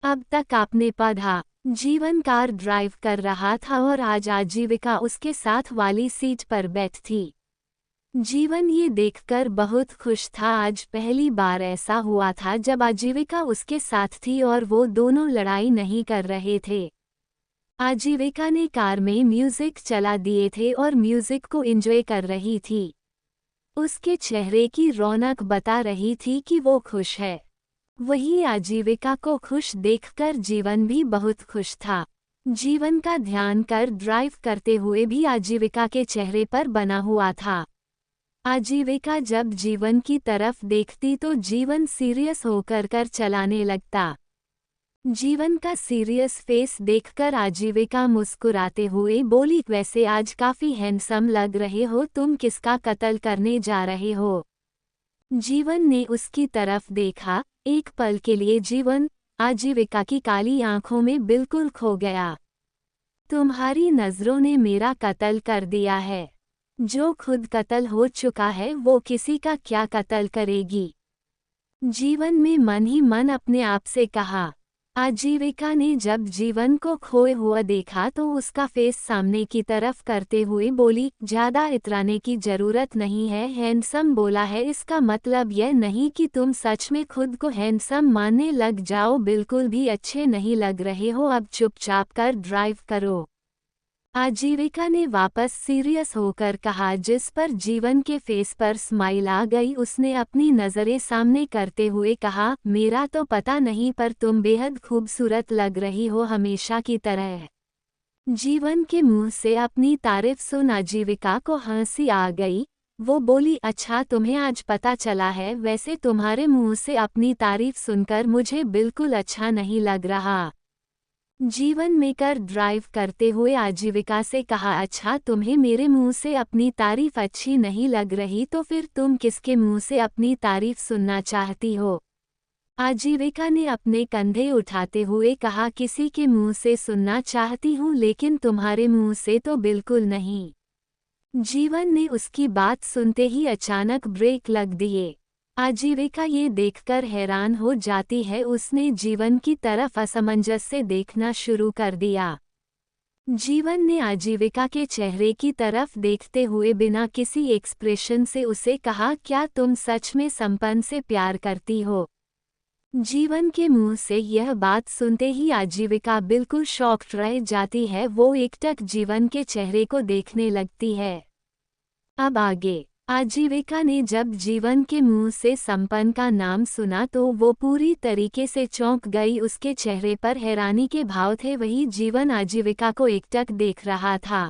अब तक आपने पढ़ा। जीवन कार ड्राइव कर रहा था और आज आजीविका उसके साथ वाली सीट पर बैठ थी। जीवन ये देखकर बहुत खुश था। आज पहली बार ऐसा हुआ था जब आजीविका उसके साथ थी और वो दोनों लड़ाई नहीं कर रहे थे। आजीविका ने कार में म्यूजिक चला दिए थे और म्यूजिक को एंजॉय कर रही थी। उसके चेहरे की रौनक बता रही थी कि वो खुश है। वही आजीविका को खुश देखकर जीवन भी बहुत खुश था। जीवन का ध्यान कार ड्राइव करते हुए भी आजीविका के चेहरे पर बना हुआ था। आजीविका जब जीवन की तरफ देखती तो जीवन सीरियस होकर कर चलाने लगता। जीवन का सीरियस फेस देखकर आजीविका मुस्कुराते हुए बोली, वैसे आज काफी हैंडसम लग रहे हो, तुम किसका कत्ल करने जा रहे हो? जीवन ने उसकी तरफ देखा। एक पल के लिए जीवन आजीविका की काली आंखों में बिल्कुल खो गया। तुम्हारी नजरों ने मेरा कत्ल कर दिया है। जो खुद कत्ल हो चुका है वो किसी का क्या कत्ल करेगी? जीवन में मन ही मन अपने आप से कहा। आजीविका ने जब जीवन को खोए हुआ देखा तो उसका फेस सामने की तरफ करते हुए बोली, ज्यादा इतराने की जरूरत नहीं है। हैंडसम बोला है, इसका मतलब यह नहीं कि तुम सच में खुद को हैंडसम मानने लग जाओ। बिल्कुल भी अच्छे नहीं लग रहे हो, अब चुपचाप कर ड्राइव करो। आजीविका ने वापस सीरियस होकर कहा, जिस पर जीवन के फेस पर स्माइल आ गई। उसने अपनी नज़रें सामने करते हुए कहा, मेरा तो पता नहीं पर तुम बेहद खूबसूरत लग रही हो, हमेशा की तरह। जीवन के मुंह से अपनी तारीफ सुन आजीविका को हंसी आ गई। वो बोली, अच्छा तुम्हें आज पता चला है? वैसे तुम्हारे मुंह से अपनी तारीफ सुनकर मुझे बिल्कुल अच्छा नहीं लग रहा। जीवन में कार ड्राइव करते हुए आजीविका से कहा, अच्छा तुम्हें मेरे मुंह से अपनी तारीफ अच्छी नहीं लग रही तो फिर तुम किसके मुंह से अपनी तारीफ सुनना चाहती हो? आजीविका ने अपने कंधे उठाते हुए कहा, किसी के मुंह से सुनना चाहती हूँ लेकिन तुम्हारे मुंह से तो बिल्कुल नहीं। जीवन ने उसकी बात सुनते ही अचानक ब्रेक लग दिए। आजीविका ये देखकर हैरान हो जाती है। उसने जीवन की तरफ असमंजस से देखना शुरू कर दिया। जीवन ने आजीविका के चेहरे की तरफ देखते हुए बिना किसी एक्सप्रेशन से उसे कहा, क्या तुम सच में संपन्न से प्यार करती हो? जीवन के मुंह से यह बात सुनते ही आजीविका बिल्कुल शॉक्ड रह जाती है। वो एकटक जीवन के चेहरे को देखने लगती है। अब आगे। आजीविका ने जब जीवन के मुंह से संपन्न का नाम सुना तो वो पूरी तरीके से चौंक गई। उसके चेहरे पर हैरानी के भाव थे। वही जीवन आजीविका को एकटक देख रहा था।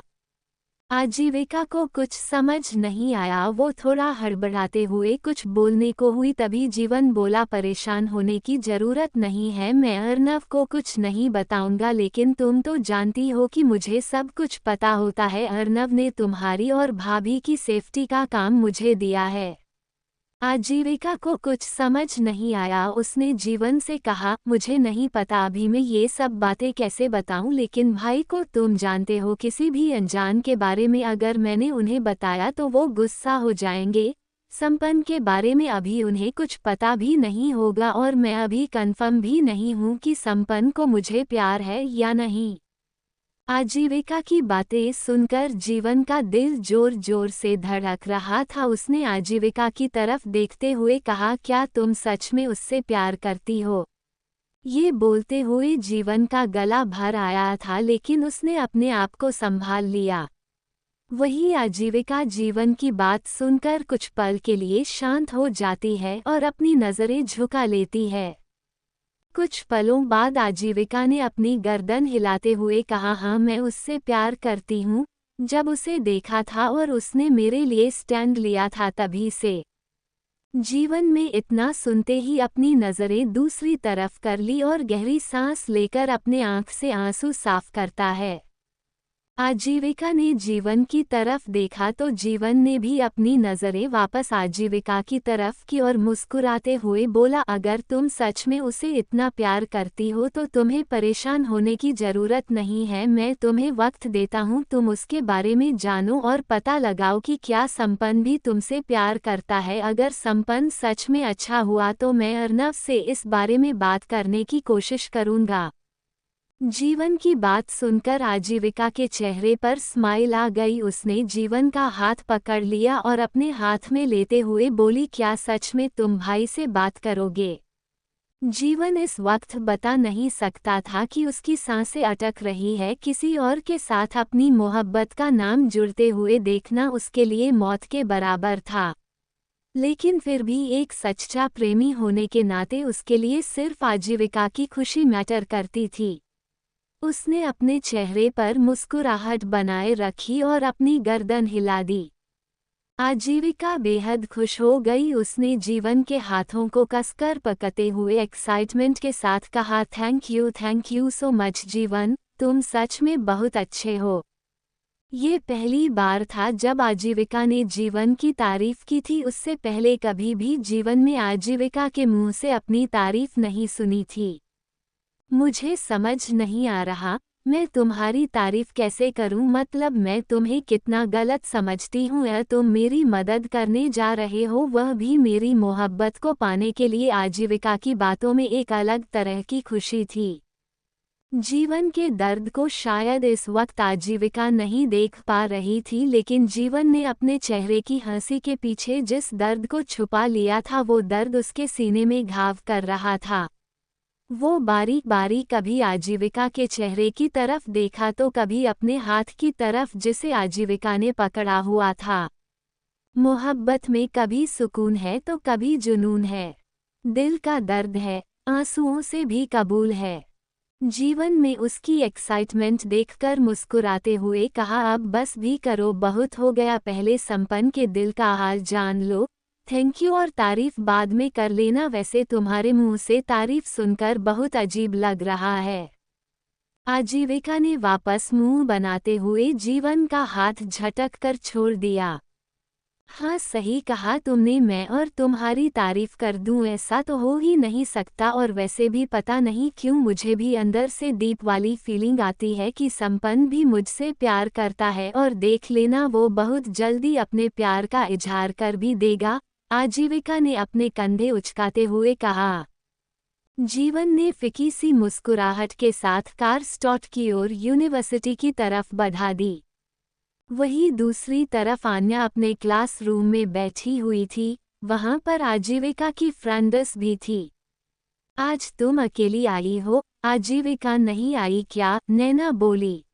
आजीविका को कुछ समझ नहीं आया। वो थोड़ा हड़बड़ाते हुए कुछ बोलने को हुई, तभी जीवन बोला, परेशान होने की जरूरत नहीं है, मैं अर्नव को कुछ नहीं बताऊंगा, लेकिन तुम तो जानती हो कि मुझे सब कुछ पता होता है। अर्नव ने तुम्हारी और भाभी की सेफ्टी का काम मुझे दिया है। आजीविका को कुछ समझ नहीं आया। उसने जीवन से कहा, मुझे नहीं पता अभी मैं ये सब बातें कैसे बताऊं, लेकिन भाई को तुम जानते हो, किसी भी अनजान के बारे में अगर मैंने उन्हें बताया तो वो गुस्सा हो जाएंगे। संपन्न के बारे में अभी उन्हें कुछ पता भी नहीं होगा और मैं अभी कंफर्म भी नहीं हूं कि संपन्न को मुझे प्यार है या नहीं। आजीविका की बातें सुनकर जीवन का दिल जोर जोर से धड़क रहा था। उसने आजीविका की तरफ देखते हुए कहा, क्या तुम सच में उससे प्यार करती हो? ये बोलते हुए जीवन का गला भर आया था, लेकिन उसने अपने आप को संभाल लिया। वही आजीविका जीवन की बात सुनकर कुछ पल के लिए शांत हो जाती है और अपनी नज़रें झुका लेती है। कुछ पलों बाद आजीविका ने अपनी गर्दन हिलाते हुए कहा, हाँ मैं उससे प्यार करती हूँ। जब उसे देखा था और उसने मेरे लिए स्टैंड लिया था तभी से। जीवन में इतना सुनते ही अपनी नज़रें दूसरी तरफ कर ली और गहरी सांस लेकर अपने आँख से आंसू साफ करता है। आजीविका ने जीवन की तरफ देखा तो जीवन ने भी अपनी नज़रें वापस आजीविका की तरफ की और मुस्कुराते हुए बोला, अगर तुम सच में उसे इतना प्यार करती हो तो तुम्हें परेशान होने की ज़रूरत नहीं है। मैं तुम्हें वक्त देता हूँ, तुम उसके बारे में जानो और पता लगाओ कि क्या संपन्न भी तुमसे प्यार करता है। अगर संपन्न सच में अच्छा हुआ तो मैं अर्नव से इस बारे में बात करने की कोशिश करूँगा। जीवन की बात सुनकर आजीविका के चेहरे पर स्माइल आ गई। उसने जीवन का हाथ पकड़ लिया और अपने हाथ में लेते हुए बोली, क्या सच में तुम भाई से बात करोगे? जीवन इस वक्त बता नहीं सकता था कि उसकी सांसें अटक रही है। किसी और के साथ अपनी मोहब्बत का नाम जुड़ते हुए देखना उसके लिए मौत के बराबर था। लेकिन फिर भी एक सच्चा प्रेमी होने के नाते उसके लिए सिर्फ आजीविका की खुशी मैटर करती थी। उसने अपने चेहरे पर मुस्कुराहट बनाए रखी और अपनी गर्दन हिला दी। आजीविका बेहद खुश हो गई। उसने जीवन के हाथों को कसकर पकड़ते हुए एक्साइटमेंट के साथ कहा, थैंक यू सो मच जीवन, तुम सच में बहुत अच्छे हो। ये पहली बार था जब आजीविका ने जीवन की तारीफ की थी। उससे पहले कभी भी जीवन में आजीविका के मुंह से अपनी तारीफ नहीं सुनी थी। मुझे समझ नहीं आ रहा, मैं तुम्हारी तारीफ कैसे करूं? मतलब मैं तुम्हें कितना गलत समझती हूं या तुम मेरी मदद करने जा रहे हो, वह भी मेरी मोहब्बत को पाने के लिए। आजीविका की बातों में एक अलग तरह की खुशी थी। जीवन के दर्द को शायद इस वक्त आजीविका नहीं देख पा रही थी, लेकिन जीवन ने अपने चेहरे की हंसी के पीछे जिस दर्द को छुपा लिया था वो दर्द उसके सीने में घाव कर रहा था। वो बारी बारी कभी आजीविका के चेहरे की तरफ देखा तो कभी अपने हाथ की तरफ जिसे आजीविका ने पकड़ा हुआ था। मोहब्बत में कभी सुकून है तो कभी जुनून है, दिल का दर्द है, आंसुओं से भी कबूल है। जीवन में उसकी एक्साइटमेंट देखकर मुस्कुराते हुए कहा, अब बस भी करो, बहुत हो गया, पहले संपन्न के दिल का हाल जान लो। थैंक यू और तारीफ बाद में कर लेना। वैसे तुम्हारे मुंह से तारीफ सुनकर बहुत अजीब लग रहा है। आजीविका ने वापस मुंह बनाते हुए जीवन का हाथ झटक कर छोड़ दिया। हाँ सही कहा तुमने, मैं और तुम्हारी तारीफ कर दूं ऐसा तो हो ही नहीं सकता। और वैसे भी पता नहीं क्यों मुझे भी अंदर से डीप वाली फीलिंग आती है कि संपन्न भी मुझसे प्यार करता है, और देख लेना वो बहुत जल्दी अपने प्यार का इजहार कर भी देगा। आजीविका ने अपने कंधे उचकाते हुए कहा। जीवन ने फिकी सी मुस्कुराहट के साथ कार स्टॉप की ओर यूनिवर्सिटी की तरफ बढ़ा दी। वहीं दूसरी तरफ आन्या अपने क्लासरूम में बैठी हुई थी। वहां पर आजीविका की फ्रेंड्स भी थी। आज तुम अकेली आई हो? आजीविका नहीं आई क्या? नैना बोली।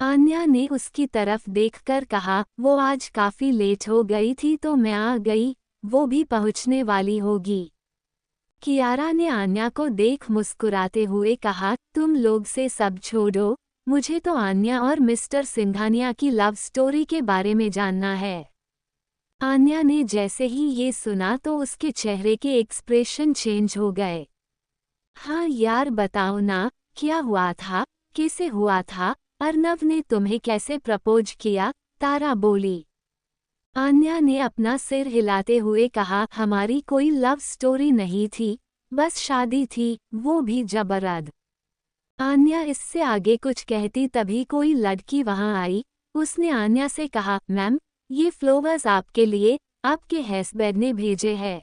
आन्या ने उसकी तरफ देखकर कहा, वो आज काफी लेट हो गई थी तो मैं आ गई, वो भी पहुंचने वाली होगी। कियारा ने आन्या को देख मुस्कुराते हुए कहा, तुम लोग से सब छोड़ो, मुझे तो आन्या और मिस्टर सिंघानिया की लव स्टोरी के बारे में जानना है। आन्या ने जैसे ही ये सुना तो उसके चेहरे के एक्सप्रेशन चेंज हो गए। हाँ यार बताओ ना, क्या हुआ था, कैसे हुआ था, अर्नव ने तुम्हें कैसे प्रपोज किया? तारा बोली। आन्या ने अपना सिर हिलाते हुए कहा, हमारी कोई लव स्टोरी नहीं थी, बस शादी थी, वो भी जबरद। आन्या इससे आगे कुछ कहती तभी कोई लड़की वहां आई। उसने आन्या से कहा, मैम ये फ्लावर्स आपके लिए, आपके हस्बैंड ने भेजे हैं।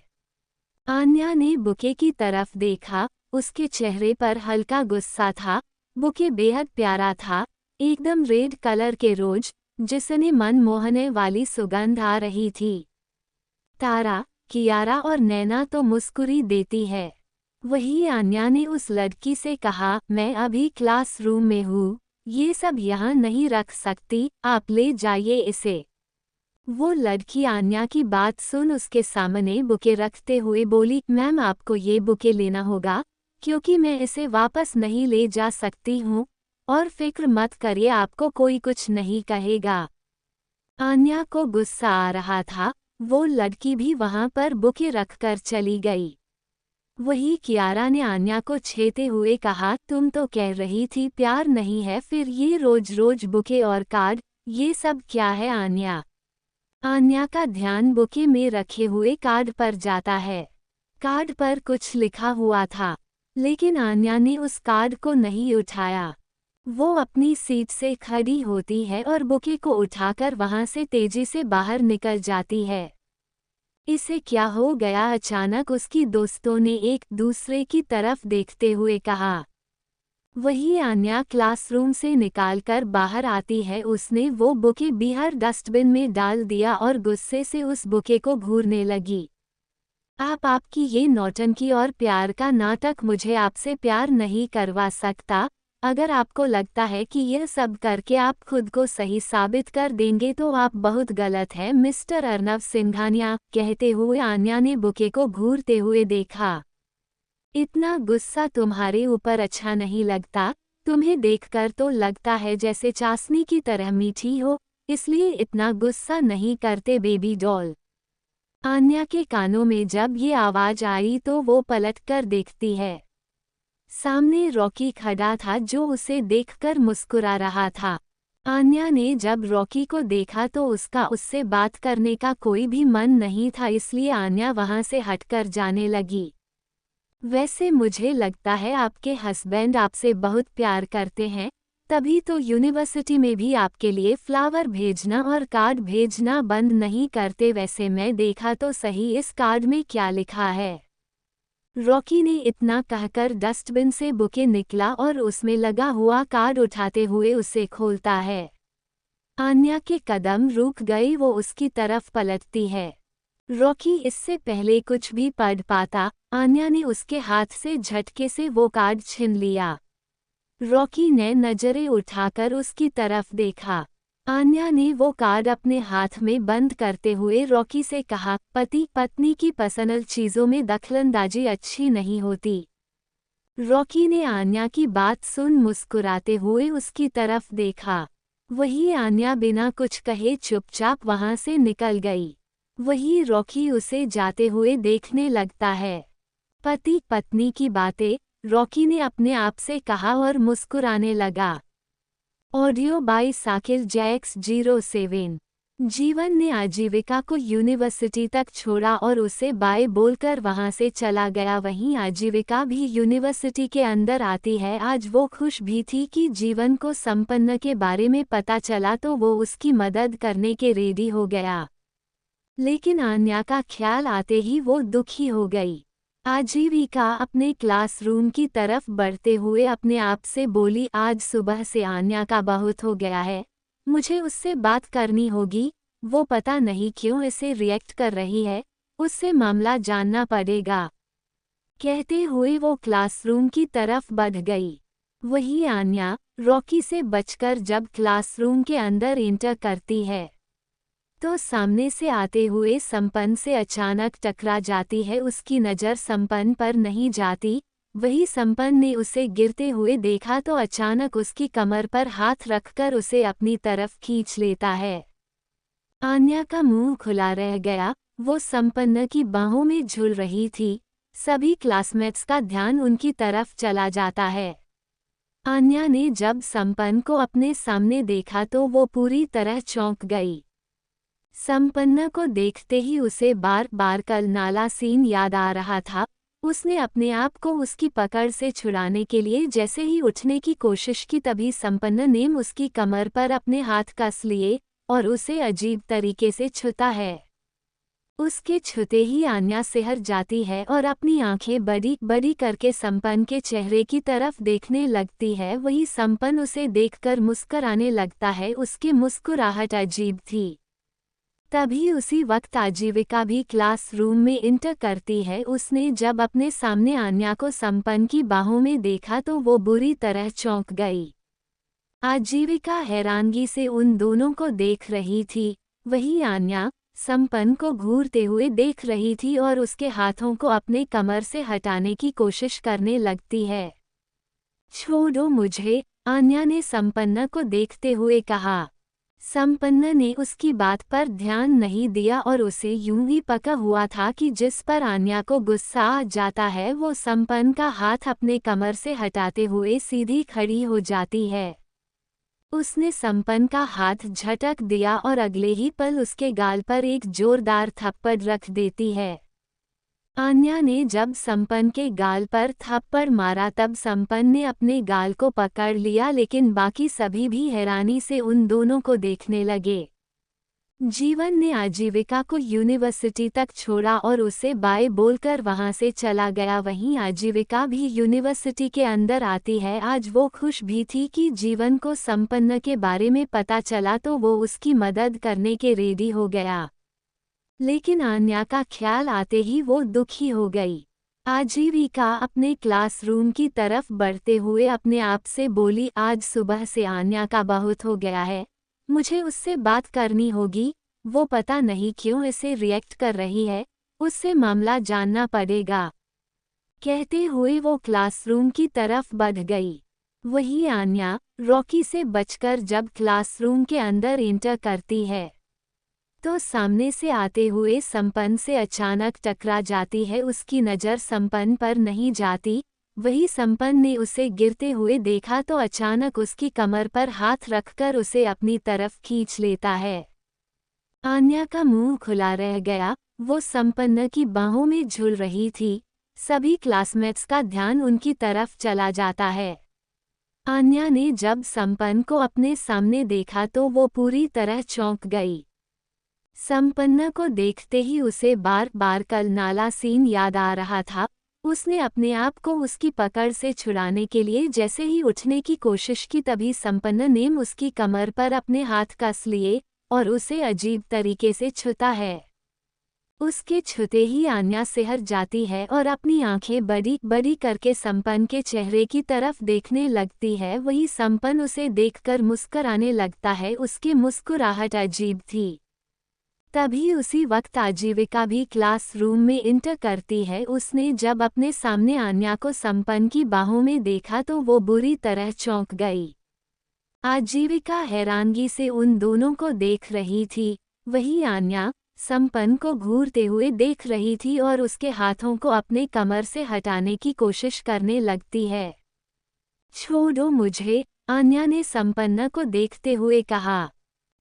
आन्या ने बुके की तरफ देखा, उसके चेहरे पर हल्का गुस्सा था। बुके बेहद प्यारा था, एकदम रेड कलर के रोज, जिसने मन मोहने वाली सुगंध आ रही थी। तारा, कियारा और नैना तो मुस्कुरी देती है। वही आन्या ने उस लड़की से कहा, मैं अभी क्लासरूम में हूँ, ये सब यहाँ नहीं रख सकती, आप ले जाइए इसे। वो लड़की आन्या की बात सुन उसके सामने बुके रखते हुए बोली, मैम आपको ये बुके लेना होगा, क्योंकि मैं इसे वापस नहीं ले जा सकती हूँ, और फिक्र मत करिए, आपको कोई कुछ नहीं कहेगा। आन्या को गुस्सा आ रहा था, वो लड़की भी वहां पर बुके रखकर चली गई। वही कियारा ने आन्या को छेड़ते हुए कहा, तुम तो कह रही थी प्यार नहीं है, फिर ये रोज रोज बुके और कार्ड, ये सब क्या है आन्या? आन्या का ध्यान बुके में रखे हुए कार्ड पर जाता है। कार्ड पर कुछ लिखा हुआ था, लेकिन आन्या ने उस कार्ड को नहीं उठाया। वो अपनी सीट से खड़ी होती है और बुके को उठाकर वहां से तेजी से बाहर निकल जाती है। इसे क्या हो गया? अचानक उसकी दोस्तों ने एक दूसरे की तरफ देखते हुए कहा। वही आन्या क्लासरूम से निकालकर बाहर आती है। उसने वो बुके बाहर डस्टबिन में डाल दिया और गुस्से से उस बुके को घूरने लगी। आपकी ये नौटंकी और प्यार का नाटक मुझे आपसे प्यार नहीं करवा सकता। अगर आपको लगता है कि यह सब करके आप खुद को सही साबित कर देंगे तो आप बहुत गलत हैं मिस्टर अर्नव सिंघानिया, कहते हुए आन्या ने बुके को घूरते हुए देखा। इतना गुस्सा तुम्हारे ऊपर अच्छा नहीं लगता। तुम्हें देखकर तो लगता है जैसे चाशनी की तरह मीठी हो, इसलिए इतना गुस्सा नहीं करते बेबी डॉल। आन्या के कानों में जब ये आवाज आई तो वो पलट कर देखती है। सामने रॉकी खड़ा था जो उसे देखकर मुस्कुरा रहा था। आन्या ने जब रॉकी को देखा तो उसका उससे बात करने का कोई भी मन नहीं था, इसलिए आन्या वहां से हटकर जाने लगी। वैसे मुझे लगता है आपके हस्बैंड आपसे बहुत प्यार करते हैं, तभी तो यूनिवर्सिटी में भी आपके लिए फ्लावर भेजना और कार्ड भेजना बंद नहीं करते। वैसे मैं देखा तो सही इस कार्ड में क्या लिखा है। रॉकी ने इतना कहकर डस्टबिन से बुके निकला और उसमें लगा हुआ कार्ड उठाते हुए उसे खोलता है। आन्या के कदम रुक गए, वो उसकी तरफ पलटती है। रॉकी इससे पहले कुछ भी पढ़ पाता, आन्या ने उसके हाथ से झटके से वो कार्ड छीन लिया। रॉकी ने नजरें उठाकर उसकी तरफ देखा। आन्या ने वो कार्ड अपने हाथ में बंद करते हुए रॉकी से कहा, पति पत्नी की पर्सनल चीजों में दखलंदाजी अच्छी नहीं होती। रॉकी ने आन्या की बात सुन मुस्कुराते हुए उसकी तरफ देखा। वही आन्या बिना कुछ कहे चुपचाप वहां से निकल गई। वही रॉकी उसे जाते हुए देखने लगता है। पति पत्नी की बातें, रॉकी ने अपने आप से कहा और मुस्कुराने लगा। Audio by Sakir Jacks 07। Jeevan ने आजीविका को यूनिवर्सिटी तक छोड़ा और उसे बाय बोलकर वहां से चला गया। वहीं आजीविका भी यूनिवर्सिटी के अंदर आती है। आज वो खुश भी थी कि जीवन को संपन्न के बारे में पता चला तो वो उसकी मदद करने के रेडी हो गया। लेकिन आन्या का ख्याल आते ही वो दुखी हो गई। आजीविका अपने क्लासरूम की तरफ बढ़ते हुए अपने आप से बोली, आज सुबह से आन्या का बहुत हो गया है, मुझे उससे बात करनी होगी। वो पता नहीं क्यों ऐसे रिएक्ट कर रही है, उससे मामला जानना पड़ेगा। कहते हुए वो क्लासरूम की तरफ बढ़ गई। वही आन्या रॉकी से बचकर जब क्लासरूम के अंदर एंटर करती है तो सामने से आते हुए संपन्न से अचानक टकरा जाती है। उसकी नज़र संपन्न पर नहीं जाती। वही संपन्न ने उसे गिरते हुए देखा तो अचानक उसकी कमर पर हाथ रखकर उसे अपनी तरफ खींच लेता है। आन्या का मुंह खुला रह गया। वो संपन्न की बाहों में झूल रही थी। सभी क्लासमेट्स का ध्यान उनकी तरफ चला जाता है। आन्या ने जब संपन्न को अपने सामने देखा तो वो पूरी तरह चौंक गई। संपन्न को देखते ही उसे बार बार कल नाला सीन याद आ रहा था। उसने अपने आप को उसकी पकड़ से छुड़ाने के लिए जैसे ही उठने की कोशिश की तभी संपन्न ने उसकी कमर पर अपने हाथ कस लिए और उसे अजीब तरीके से छूता है। उसके छूते ही आन्या सिहर जाती है और अपनी आंखें बड़ी बड़ी करके संपन्न के चेहरे की तरफ देखने लगती है। वही संपन्न उसे देखकर मुस्कुराने लगता है। उसकी मुस्कुराहट अजीब थी। तभी उसी वक्त आजीविका भी क्लासरूम में इंटर करती है। उसने जब अपने सामने आन्या को संपन्न की बाहों में देखा तो वो बुरी तरह चौंक गई। आजीविका हैरानगी से उन दोनों को देख रही थी। वही आन्या संपन्न को घूरते हुए देख रही थी और उसके हाथों को अपने कमर से हटाने की कोशिश करने लगती है। छोड़ो मुझे, आन्या ने संपन्न को देखते हुए कहा। संपन्न ने उसकी बात पर ध्यान नहीं दिया और उसे यूं ही पका हुआ था कि जिस पर आन्या को गुस्सा आ जाता है वो संपन्न का हाथ अपने कमर से हटाते हुए सीधी खड़ी हो जाती है। उसने संपन्न का हाथ झटक दिया और अगले ही पल उसके गाल पर एक जोरदार थप्पड़ रख देती है। आन्या ने जब संपन्न के गाल पर थप्पड़ मारा तब संपन्न ने अपने गाल को पकड़ लिया, लेकिन बाकी सभी भी हैरानी से उन दोनों को देखने लगे। जीवन ने आजीविका को यूनिवर्सिटी तक छोड़ा और उसे बाय बोलकर वहां से चला गया। वहीं आजीविका भी यूनिवर्सिटी के अंदर आती है। आज वो खुश भी थी कि जीवन को संपन्न के बारे में पता चला तो वो उसकी मदद करने के रेडी हो गया, लेकिन आन्या का ख्याल आते ही वो दुखी हो गई। आजीविका अपने क्लासरूम की तरफ बढ़ते हुए अपने आप से बोली, आज सुबह से आन्या का बहुत हो गया है, मुझे उससे बात करनी होगी। वो पता नहीं क्यों ऐसे रिएक्ट कर रही है, उससे मामला जानना पड़ेगा। कहते हुए वो क्लासरूम की तरफ बढ़ गई। वही आन्या रॉकी से बचकर जब क्लासरूम के अंदर एंटर करती है तो सामने से आते हुए संपन्न से अचानक टकरा जाती है। उसकी नज़र संपन्न पर नहीं जाती। वही संपन्न ने उसे गिरते हुए देखा तो अचानक उसकी कमर पर हाथ रखकर उसे अपनी तरफ खींच लेता है। आन्या का मुंह खुला रह गया। वो संपन्न की बाहों में झूल रही थी। सभी क्लासमेट्स का ध्यान उनकी तरफ चला जाता है। आन्या ने जब संपन्न को अपने सामने देखा तो वो पूरी तरह चौंक गई। संपन्न को देखते ही उसे बार बार कल नाला सीन याद आ रहा था। उसने अपने आप को उसकी पकड़ से छुड़ाने के लिए जैसे ही उठने की कोशिश की तभी संपन्न ने उसकी कमर पर अपने हाथ कस लिए और उसे अजीब तरीके से छूता है। उसके छूते ही आन्या सिहर जाती है और अपनी आंखें बड़ी बड़ी करके संपन्न के चेहरे की तरफ देखने लगती है। वही संपन्न उसे देखकर मुस्कुराने लगता है। उसकी मुस्कुराहट अजीब थी। तभी उसी वक्त आजीविका भी क्लासरूम में इंटर करती है। उसने जब अपने सामने आन्या को संपन्न की बाहों में देखा तो वो बुरी तरह चौंक गई। आजीविका हैरानगी से उन दोनों को देख रही थी। वही आन्या संपन्न को घूरते हुए देख रही थी और उसके हाथों को अपने कमर से हटाने की कोशिश करने लगती है। छोड़ो मुझे, आन्या ने संपन्न को देखते हुए कहा।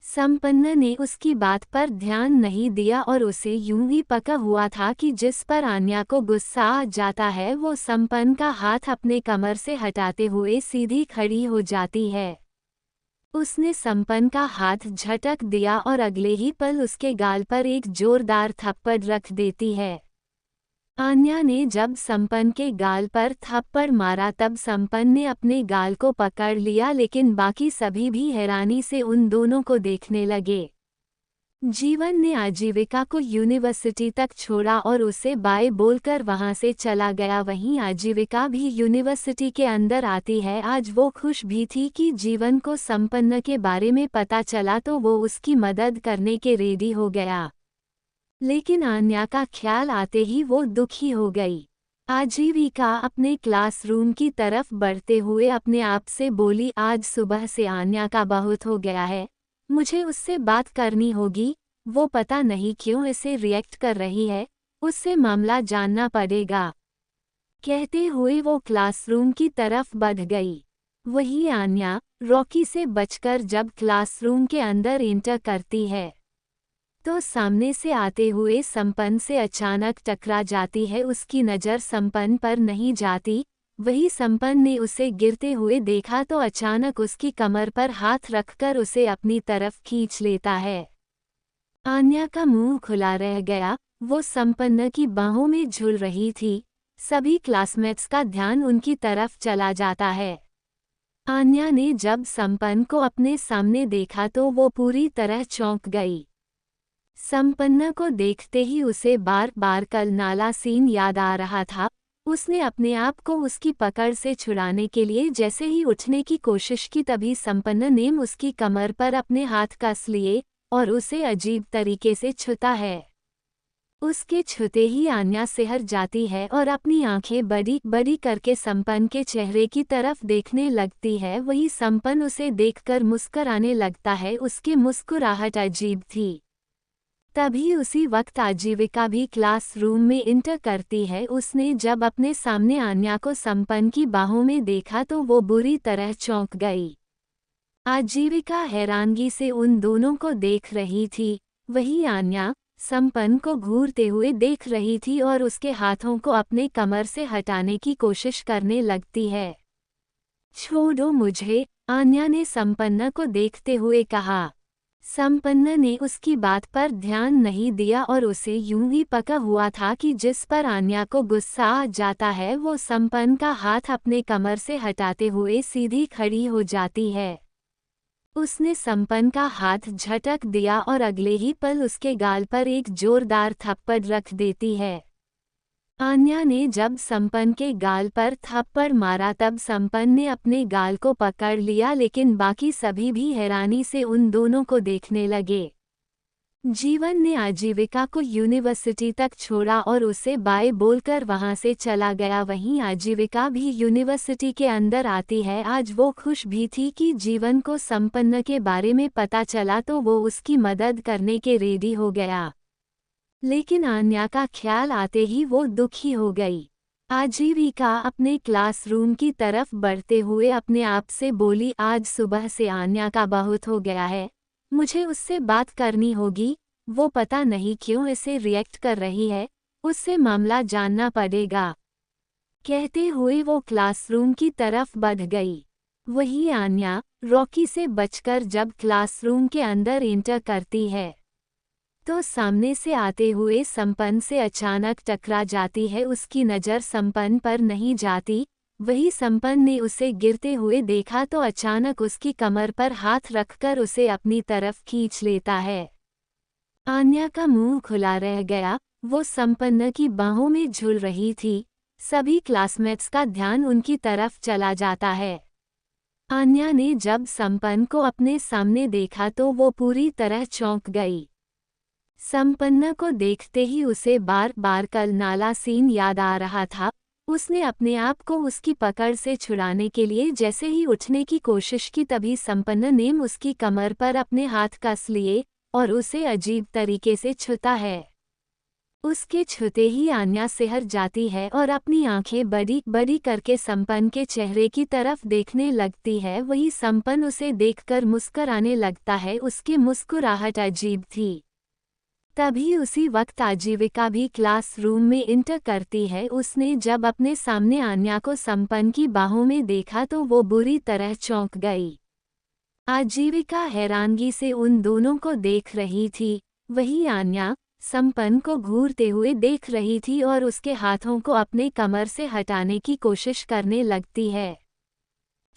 संपन्न ने उसकी बात पर ध्यान नहीं दिया और उसे यूं ही पका हुआ था कि जिस पर आन्या को गुस्सा आ जाता है वो संपन्न का हाथ अपने कमर से हटाते हुए सीधी खड़ी हो जाती है। उसने संपन्न का हाथ झटक दिया और अगले ही पल उसके गाल पर एक जोरदार थप्पड़ रख देती है। आन्या ने जब संपन्न के गाल पर थप्पड़ मारा तब संपन्न ने अपने गाल को पकड़ लिया, लेकिन बाकी सभी भी हैरानी से उन दोनों को देखने लगे। जीवन ने आजीविका को यूनिवर्सिटी तक छोड़ा और उसे बाय बोलकर वहां से चला गया। वहीं आजीविका भी यूनिवर्सिटी के अंदर आती है। आज वो खुश भी थी कि जीवन को संपन्न के बारे में पता चला तो वो उसकी मदद करने के रेडी हो गया, लेकिन आन्या का ख्याल आते ही वो दुखी हो गई। आजीविका अपने क्लासरूम की तरफ बढ़ते हुए अपने आप से बोली, आज सुबह से आन्या का बहुत हो गया है, मुझे उससे बात करनी होगी। वो पता नहीं क्यों ऐसे रिएक्ट कर रही है, उससे मामला जानना पड़ेगा। कहते हुए वो क्लासरूम की तरफ बढ़ गई। वही आन्या रॉकी से बचकर जब क्लासरूम के अंदर एंटर करती है तो सामने से आते हुए संपन्न से अचानक टकरा जाती है। उसकी नज़र संपन्न पर नहीं जाती। वही संपन्न ने उसे गिरते हुए देखा तो अचानक उसकी कमर पर हाथ रखकर उसे अपनी तरफ खींच लेता है। आन्या का मुंह खुला रह गया। वो संपन्न की बाहों में झूल रही थी। सभी क्लासमेट्स का ध्यान उनकी तरफ चला जाता है। आन्या ने जब संपन्न को अपने सामने देखा तो वो पूरी तरह चौंक गई। संपन्न को देखते ही उसे बार बार कल नाला सीन याद आ रहा था। उसने अपने आप को उसकी पकड़ से छुड़ाने के लिए जैसे ही उठने की कोशिश की तभी संपन्न ने उसकी कमर पर अपने हाथ कस लिए और उसे अजीब तरीके से छूता है। उसके छूते ही आन्या सिहर जाती है और अपनी आंखें बड़ी बड़ी करके संपन्न के चेहरे की तरफ देखने लगती है। वही संपन्न उसे देखकर मुस्कुराने लगता है। उसकी मुस्कुराहट अजीब थी। तभी उसी वक्त आजीविका भी क्लासरूम में इंटर करती है। उसने जब अपने सामने आन्या को संपन्न की बाहों में देखा तो वो बुरी तरह चौंक गई। आजीविका हैरानगी से उन दोनों को देख रही थी। वही आन्या संपन्न को घूरते हुए देख रही थी और उसके हाथों को अपने कमर से हटाने की कोशिश करने लगती है। छोड़ो मुझे, आन्या ने संपन्न को देखते हुए कहा। संपन्न ने उसकी बात पर ध्यान नहीं दिया और उसे यूं ही पका हुआ था कि जिस पर आन्या को गुस्सा आ जाता है वो संपन्न का हाथ अपने कमर से हटाते हुए सीधी खड़ी हो जाती है। उसने संपन्न का हाथ झटक दिया और अगले ही पल उसके गाल पर एक जोरदार थप्पड़ रख देती है। आन्या ने जब संपन्न के गाल पर थप्पड़ मारा तब संपन्न ने अपने गाल को पकड़ लिया, लेकिन बाकी सभी भी हैरानी से उन दोनों को देखने लगे। जीवन ने आजीविका को यूनिवर्सिटी तक छोड़ा और उसे बाय बोलकर वहां से चला गया। वहीं आजीविका भी यूनिवर्सिटी के अंदर आती है। आज वो खुश भी थी कि जीवन को संपन्न के बारे में पता चला तो वो उसकी मदद करने के रेडी हो गया। लेकिन आन्या का ख्याल आते ही वो दुखी हो गई। आजीविका अपने क्लासरूम की तरफ बढ़ते हुए अपने आप से बोली, आज सुबह से आन्या का बहुत हो गया है, मुझे उससे बात करनी होगी। वो पता नहीं क्यों ऐसे रिएक्ट कर रही है, उससे मामला जानना पड़ेगा। कहते हुए वो क्लासरूम की तरफ बढ़ गई। वही आन्या रॉकी से बचकर जब क्लासरूम के अंदर एंटर करती है तो सामने से आते हुए संपन्न से अचानक टकरा जाती है। उसकी नज़र संपन्न पर नहीं जाती। वही संपन्न ने उसे गिरते हुए देखा तो अचानक उसकी कमर पर हाथ रखकर उसे अपनी तरफ खींच लेता है। आन्या का मुंह खुला रह गया। वो संपन्न की बाहों में झूल रही थी। सभी क्लासमेट्स का ध्यान उनकी तरफ चला जाता है। आन्या ने जब संपन्न को अपने सामने देखा तो वो पूरी तरह चौंक गई। संपन्न को देखते ही उसे बार बार कल नाला सीन याद आ रहा था। उसने अपने आप को उसकी पकड़ से छुड़ाने के लिए जैसे ही उठने की कोशिश की तभी संपन्न ने उसकी कमर पर अपने हाथ कस लिए और उसे अजीब तरीके से छूता है। उसके छूते ही आन्या सिहर जाती है और अपनी आंखें बड़ी बड़ी करके संपन्न के चेहरे की तरफ देखने लगती है। वही संपन्न उसे देखकर मुस्कुराने लगता है। उसकी मुस्कुराहट अजीब थी। तभी उसी वक्त आजीविका भी क्लासरूम में इंटर करती है। उसने जब अपने सामने आन्या को संपन्न की बाहों में देखा तो वो बुरी तरह चौंक गई। आजीविका हैरानगी से उन दोनों को देख रही थी। वही आन्या संपन्न को घूरते हुए देख रही थी और उसके हाथों को अपने कमर से हटाने की कोशिश करने लगती है।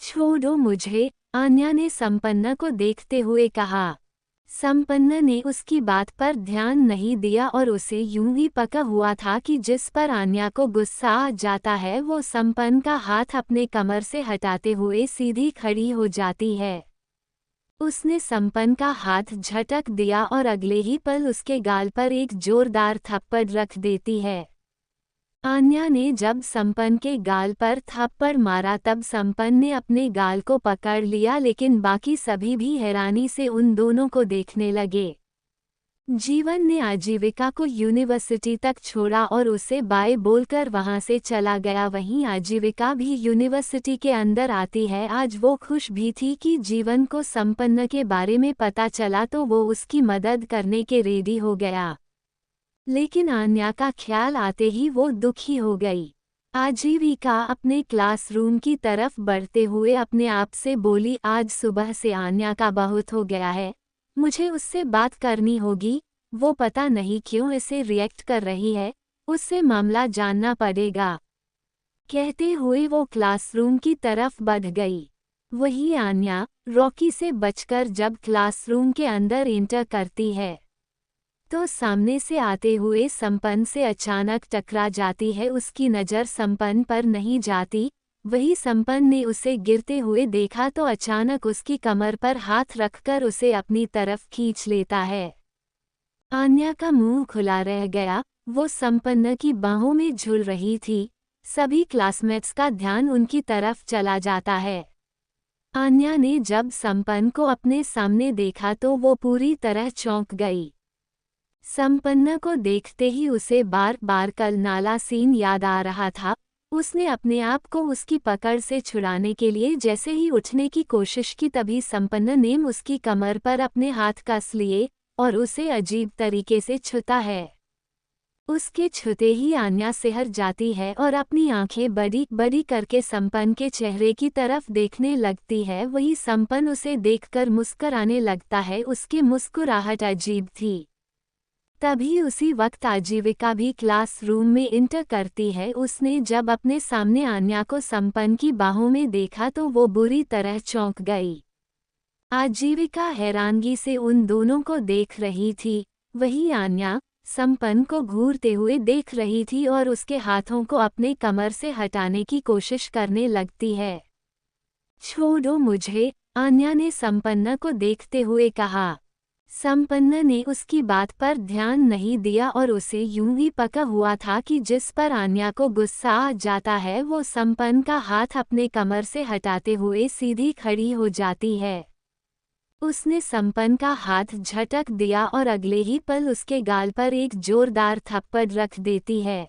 छोड़ो मुझे, आन्या ने संपन्न को देखते हुए कहा। संपन्न ने उसकी बात पर ध्यान नहीं दिया और उसे यूं ही पका हुआ था कि जिस पर आन्या को गुस्सा आ जाता है वो संपन्न का हाथ अपने कमर से हटाते हुए सीधी खड़ी हो जाती है। उसने संपन्न का हाथ झटक दिया और अगले ही पल उसके गाल पर एक जोरदार थप्पड़ रख देती है। आन्या ने जब संपन्न के गाल पर थप्पड़ मारा तब संपन्न ने अपने गाल को पकड़ लिया, लेकिन बाकी सभी भी हैरानी से उन दोनों को देखने लगे। जीवन ने आजीविका को यूनिवर्सिटी तक छोड़ा और उसे बाय बोलकर वहां से चला गया। वहीं आजीविका भी यूनिवर्सिटी के अंदर आती है। आज वो खुश भी थी कि जीवन को संपन्न के बारे में पता चला तो वो उसकी मदद करने के रेडी हो गया। लेकिन आन्या का ख्याल आते ही वो दुखी हो गई। आजीविका अपने क्लासरूम की तरफ बढ़ते हुए अपने आप से बोली, आज सुबह से आन्या का बहुत हो गया है, मुझे उससे बात करनी होगी। वो पता नहीं क्यों ऐसे रिएक्ट कर रही है, उससे मामला जानना पड़ेगा। कहते हुए वो क्लासरूम की तरफ बढ़ गई। वही आन्या रॉकी से बचकर जब क्लासरूम के अंदर एंटर करती है तो सामने से आते हुए संपन्न से अचानक टकरा जाती है। उसकी नज़र संपन्न पर नहीं जाती। वही संपन्न ने उसे गिरते हुए देखा तो अचानक उसकी कमर पर हाथ रखकर उसे अपनी तरफ खींच लेता है। आन्या का मुंह खुला रह गया। वो संपन्न की बाहों में झूल रही थी। सभी क्लासमेट्स का ध्यान उनकी तरफ चला जाता है। आन्या ने जब संपन्न को अपने सामने देखा तो वो पूरी तरह चौंक गई। संपन्न को देखते ही उसे बार बार कल नाला सीन याद आ रहा था। उसने अपने आप को उसकी पकड़ से छुड़ाने के लिए जैसे ही उठने की कोशिश की, तभी संपन्न ने उसकी कमर पर अपने हाथ कस लिए और उसे अजीब तरीके से छूता है। उसके छूते ही आन्या सिहर जाती है और अपनी आंखें बड़ी बड़ी करके संपन्न के चेहरे की तरफ देखने लगती है। वही संपन्न उसे देखकर मुस्कुराने लगता है। उसकी मुस्कुराहट अजीब थी। तभी उसी वक्त आजीविका भी क्लासरूम में इंटर करती है। उसने जब अपने सामने आन्या को संपन्न की बाहों में देखा तो वो बुरी तरह चौंक गई। आजीविका हैरानगी से उन दोनों को देख रही थी। वही आन्या संपन्न को घूरते हुए देख रही थी और उसके हाथों को अपने कमर से हटाने की कोशिश करने लगती है। छोड़ो मुझे, आन्या ने संपन्न को देखते हुए कहा। संपन्न ने उसकी बात पर ध्यान नहीं दिया और उसे यूं ही पका हुआ था कि जिस पर आन्या को गुस्सा आ जाता है वो संपन्न का हाथ अपने कमर से हटाते हुए सीधी खड़ी हो जाती है। उसने संपन्न का हाथ झटक दिया और अगले ही पल उसके गाल पर एक जोरदार थप्पड़ रख देती है।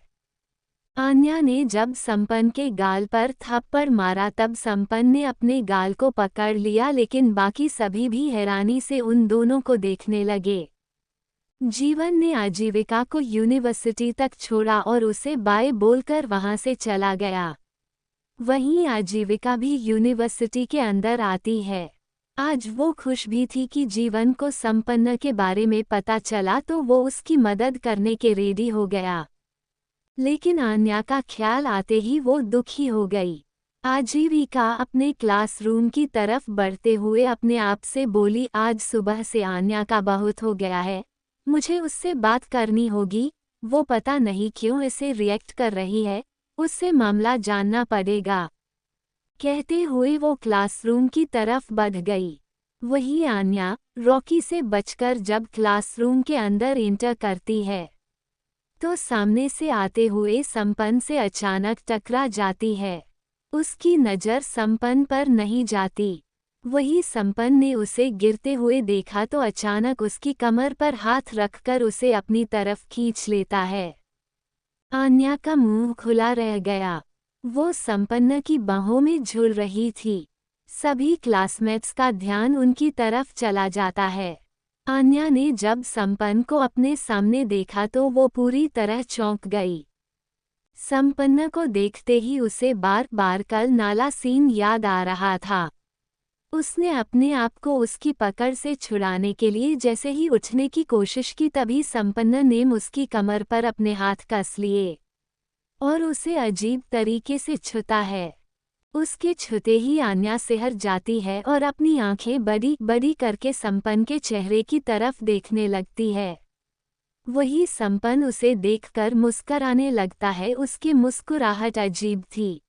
आन्या ने जब संपन्न के गाल पर थप्पड़ मारा तब संपन्न ने अपने गाल को पकड़ लिया, लेकिन बाकी सभी भी हैरानी से उन दोनों को देखने लगे। जीवन ने आजीविका को यूनिवर्सिटी तक छोड़ा और उसे बाय बोलकर वहां से चला गया। वहीं आजीविका भी यूनिवर्सिटी के अंदर आती है। आज वो खुश भी थी कि जीवन को संपन्न के बारे में पता चला तो वो उसकी मदद करने के रेडी हो गया। लेकिन आन्या का ख्याल आते ही वो दुखी हो गई। आजीविका अपने क्लासरूम की तरफ बढ़ते हुए अपने आप से बोली, आज सुबह से आन्या का बहुत हो गया है, मुझे उससे बात करनी होगी। वो पता नहीं क्यों ऐसे रिएक्ट कर रही है, उससे मामला जानना पड़ेगा। कहते हुए वो क्लासरूम की तरफ बढ़ गई। वही आन्या रॉकी से बचकर जब क्लासरूम के अंदर एंटर करती है तो सामने से आते हुए संपन्न से अचानक टकरा जाती है। उसकी नज़र संपन्न पर नहीं जाती। वही संपन्न ने उसे गिरते हुए देखा तो अचानक उसकी कमर पर हाथ रखकर उसे अपनी तरफ खींच लेता है। आन्या का मुंह खुला रह गया। वो संपन्न की बाहों में झूल रही थी। सभी क्लासमेट्स का ध्यान उनकी तरफ चला जाता है। आन्या ने जब संपन्न को अपने सामने देखा तो वो पूरी तरह चौंक गई। संपन्न को देखते ही उसे बार बार कल नाला सीन याद आ रहा था। उसने अपने आप को उसकी पकड़ से छुड़ाने के लिए जैसे ही उठने की कोशिश की, तभी संपन्न ने उसकी कमर पर अपने हाथ कस लिए और उसे अजीब तरीके से छूता है। उसके छूते ही आन्या सिहर जाती है और अपनी आंखें बड़ी बड़ी करके संपन्न के चेहरे की तरफ देखने लगती है। वही संपन्न उसे देखकर मुस्कुराने लगता है। उसकी मुस्कुराहट अजीब थी।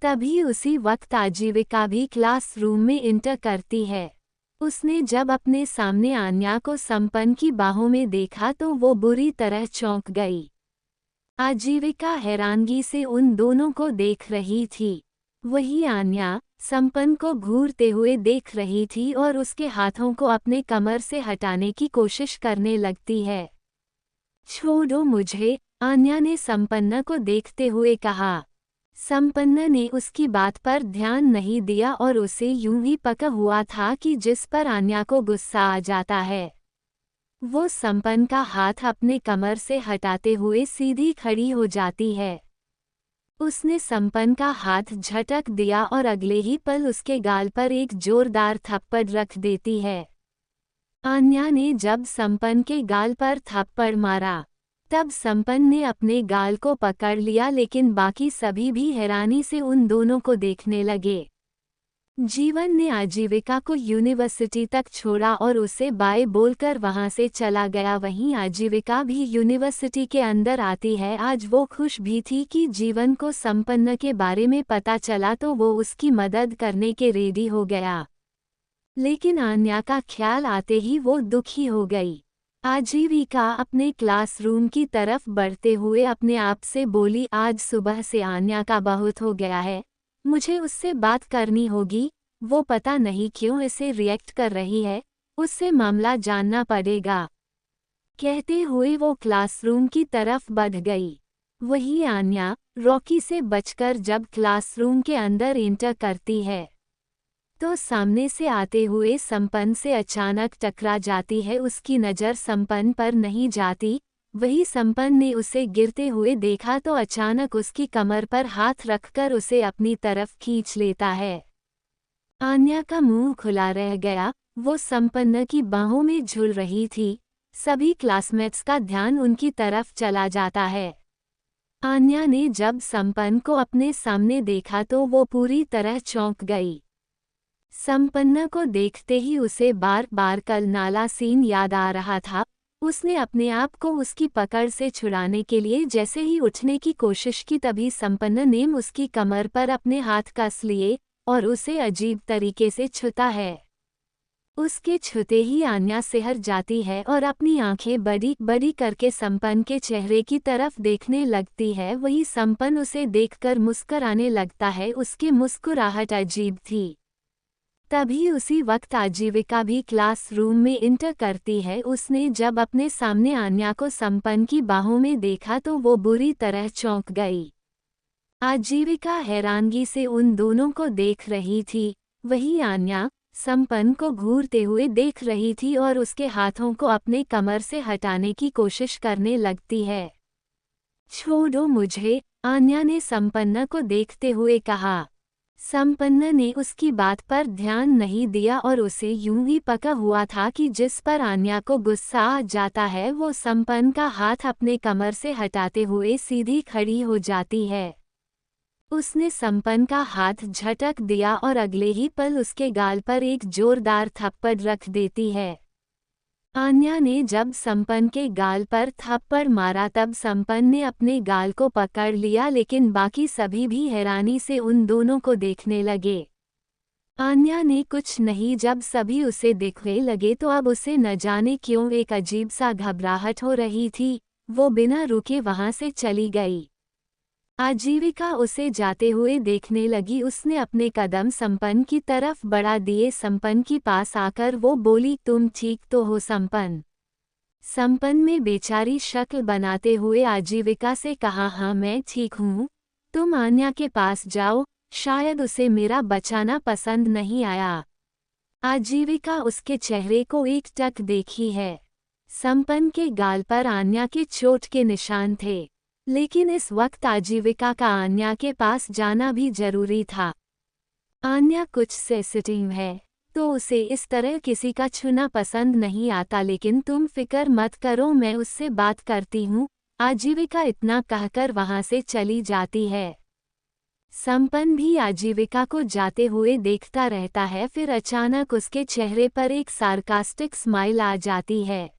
तभी उसी वक्त आजीविका भी क्लासरूम में इंटर करती है। उसने जब अपने सामने आन्या को संपन्न की बाहों में देखा तो वो बुरी तरह चौंक गई। आजीविका हैरानगी से उन दोनों को देख रही थी। वही आन्या संपन्न को घूरते हुए देख रही थी और उसके हाथों को अपने कमर से हटाने की कोशिश करने लगती है। छोड़ो मुझे, आन्या ने संपन्न को देखते हुए कहा। संपन्न ने उसकी बात पर ध्यान नहीं दिया और उसे यूं ही पका हुआ था कि जिस पर आन्या को गुस्सा आ जाता है। वो संपन्न का हाथ अपने कमर से हटाते हुए सीधी खड़ी हो जाती है। उसने संपन्न का हाथ झटक दिया और अगले ही पल उसके गाल पर एक जोरदार थप्पड़ रख देती है। आन्या ने जब संपन्न के गाल पर थप्पड़ मारा तब संपन्न ने अपने गाल को पकड़ लिया, लेकिन बाकी सभी भी हैरानी से उन दोनों को देखने लगे। जीवन ने आजीविका को यूनिवर्सिटी तक छोड़ा और उसे बाय बोलकर वहां से चला गया। वहीं आजीविका भी यूनिवर्सिटी के अंदर आती है। आज वो खुश भी थी कि जीवन को संपन्न के बारे में पता चला तो वो उसकी मदद करने के रेडी हो गया। लेकिन आन्या का ख्याल आते ही वो दुखी हो गई। आजीविका अपने क्लासरूम की तरफ बढ़ते हुए अपने आप से बोली, आज सुबह से आन्या का बहुत हो गया है, मुझे उससे बात करनी होगी। वो पता नहीं क्यों ऐसे रिएक्ट कर रही है, उससे मामला जानना पड़ेगा। कहते हुए वो क्लासरूम की तरफ बढ़ गई। वही आन्या रॉकी से बचकर जब क्लासरूम के अंदर एंटर करती है तो सामने से आते हुए संपन्न से अचानक टकरा जाती है। उसकी नज़र संपन्न पर नहीं जाती। वही संपन्न ने उसे गिरते हुए देखा तो अचानक उसकी कमर पर हाथ रखकर उसे अपनी तरफ खींच लेता है। आन्या का मुंह खुला रह गया। वो संपन्न की बाहों में झूल रही थी। सभी क्लासमेट्स का ध्यान उनकी तरफ चला जाता है। आन्या ने जब संपन्न को अपने सामने देखा तो वो पूरी तरह चौंक गई। संपन्न को देखते ही उसे बार बार कल नाला सीन याद आ रहा था। उसने अपने आप को उसकी पकड़ से छुड़ाने के लिए जैसे ही उठने की कोशिश की तभी संपन्न ने उसकी कमर पर अपने हाथ कस लिए और उसे अजीब तरीके से छूता है। उसके छूते ही आन्या सिहर जाती है और अपनी आंखें बड़ी बड़ी करके संपन्न के चेहरे की तरफ देखने लगती है। वही संपन्न उसे देखकर मुस्कुराने लगता है। उसकी मुस्कुराहट अजीब थी। तभी उसी वक्त आजीविका भी क्लासरूम में इंटर करती है। उसने जब अपने सामने आन्या को संपन्न की बाहों में देखा तो वो बुरी तरह चौंक गई। आजीविका हैरानगी से उन दोनों को देख रही थी। वही आन्या संपन्न को घूरते हुए देख रही थी और उसके हाथों को अपने कमर से हटाने की कोशिश करने लगती है। छोड़ो मुझे, आन्या ने संपन्न को देखते हुए कहा। संपन्न ने उसकी बात पर ध्यान नहीं दिया और उसे यूं ही पका हुआ था कि जिस पर आन्या को गुस्सा आ जाता है वो संपन्न का हाथ अपने कमर से हटाते हुए सीधी खड़ी हो जाती है। उसने संपन्न का हाथ झटक दिया और अगले ही पल उसके गाल पर एक जोरदार थप्पड़ रख देती है। आन्या ने जब संपन्न के गाल पर थप्पड़ मारा तब संपन्न ने अपने गाल को पकड़ लिया, लेकिन बाकी सभी भी हैरानी से उन दोनों को देखने लगे। आन्या ने कुछ नहीं, जब सभी उसे देखने लगे तो अब उसे न जाने क्यों एक अजीब सा घबराहट हो रही थी। वो बिना रुके वहां से चली गई। आजीविका उसे जाते हुए देखने लगी। उसने अपने कदम संपन्न की तरफ बढ़ा दिए। संपन्न के पास आकर वो बोली, तुम ठीक तो हो संपन्न? संपन्न में बेचारी शक्ल बनाते हुए आजीविका से कहा, हाँ मैं ठीक हूँ। तुम आन्या के पास जाओ, शायद उसे मेरा बचाना पसंद नहीं आया। आजीविका उसके चेहरे को एकटक देखी है। संपन्न के गाल पर आन्या के चोट के निशान थे, लेकिन इस वक्त आजीविका का आन्या के पास जाना भी जरूरी था। आन्या कुछ सेंसिटिव है तो उसे इस तरह किसी का छूना पसंद नहीं आता, लेकिन तुम फिक्र मत करो, मैं उससे बात करती हूँ। आजीविका इतना कहकर वहां से चली जाती है। संपन्न भी आजीविका को जाते हुए देखता रहता है। फिर अचानक उसके चेहरे पर एक सार्कास्टिक स्माइल आ जाती है।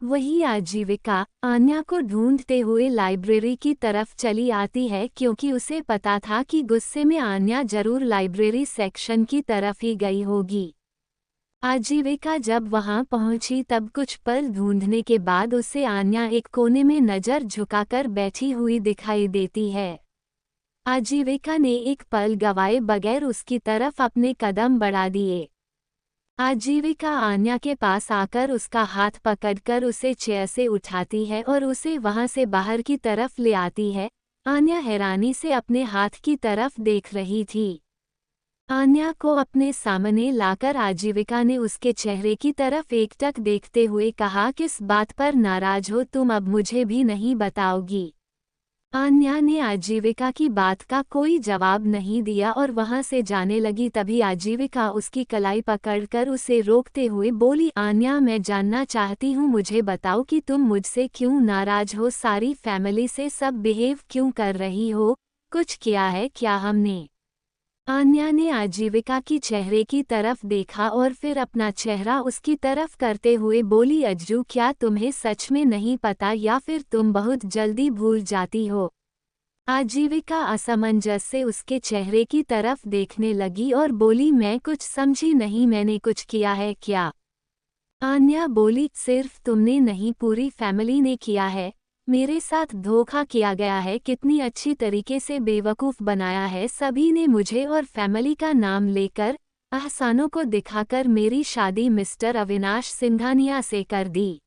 वही आजीविका आन्या को ढूंढते हुए लाइब्रेरी की तरफ चली आती है, क्योंकि उसे पता था कि गुस्से में आन्या जरूर लाइब्रेरी सेक्शन की तरफ ही गई होगी। आजीविका जब वहां पहुंची तब कुछ पल ढूंढने के बाद उसे आन्या एक कोने में नजर झुकाकर बैठी हुई दिखाई देती है। आजीविका ने एक पल गवाए बगैर उसकी तरफ अपने कदम बढ़ा दिए। आजीविका आन्या के पास आकर उसका हाथ पकड़कर उसे चेयर से उठाती है और उसे वहां से बाहर की तरफ ले आती है। आन्या हैरानी से अपने हाथ की तरफ देख रही थी। आन्या को अपने सामने लाकर आजीविका ने उसके चेहरे की तरफ एकटक देखते हुए कहा, किस बात पर नाराज हो तुम, अब मुझे भी नहीं बताओगी? आन्या ने आजीविका की बात का कोई जवाब नहीं दिया और वहां से जाने लगी। तभी आजीविका उसकी कलाई पकड़कर उसे रोकते हुए बोली, आन्या मैं जानना चाहती हूँ, मुझे बताओ कि तुम मुझसे क्यों नाराज हो? सारी फैमिली से सब बिहेव क्यों कर रही हो? कुछ किया है क्या हमने? आन्या ने आजीविका की चेहरे की तरफ देखा और फिर अपना चेहरा उसकी तरफ करते हुए बोली, अज्जू क्या तुम्हें सच में नहीं पता या फिर तुम बहुत जल्दी भूल जाती हो? आजीविका असमंजस से उसके चेहरे की तरफ देखने लगी और बोली, मैं कुछ समझी नहीं, मैंने कुछ किया है क्या? आन्या बोली, सिर्फ तुमने नहीं, पूरी फैमिली ने किया है। मेरे साथ धोखा किया गया है, कितनी अच्छी तरीके से बेवकूफ़ बनाया है सभी ने मुझे और फैमिली का नाम लेकर, एहसानों को दिखाकर मेरी शादी मिस्टर अविनाश सिंघानिया से कर दी।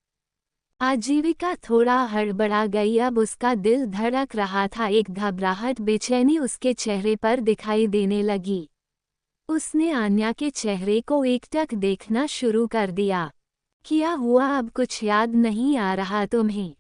आजीविका थोड़ा हड़बड़ा गई, अब उसका दिल धड़क रहा था, एक घबराहट बेचैनी उसके चेहरे पर दिखाई देने लगी। उसने आन्या के चेहरे को एकटक देखना शुरू कर दिया। क्या हुआ, अब कुछ याद नहीं आ रहा तुम्हें?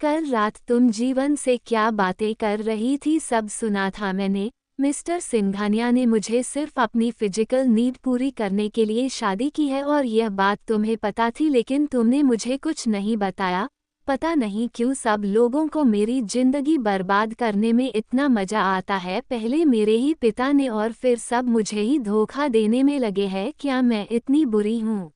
कल रात तुम जीवन से क्या बातें कर रही थी, सब सुना था मैंने। मिस्टर सिंघानिया ने मुझे सिर्फ अपनी फिजिकल नीड पूरी करने के लिए शादी की है और यह बात तुम्हें पता थी, लेकिन तुमने मुझे कुछ नहीं बताया। पता नहीं क्यों सब लोगों को मेरी जिंदगी बर्बाद करने में इतना मजा आता है, पहले मेरे ही पिता ने और फिर सब मुझे ही धोखा देने में लगे हैं। क्या मैं इतनी बुरी हूँ?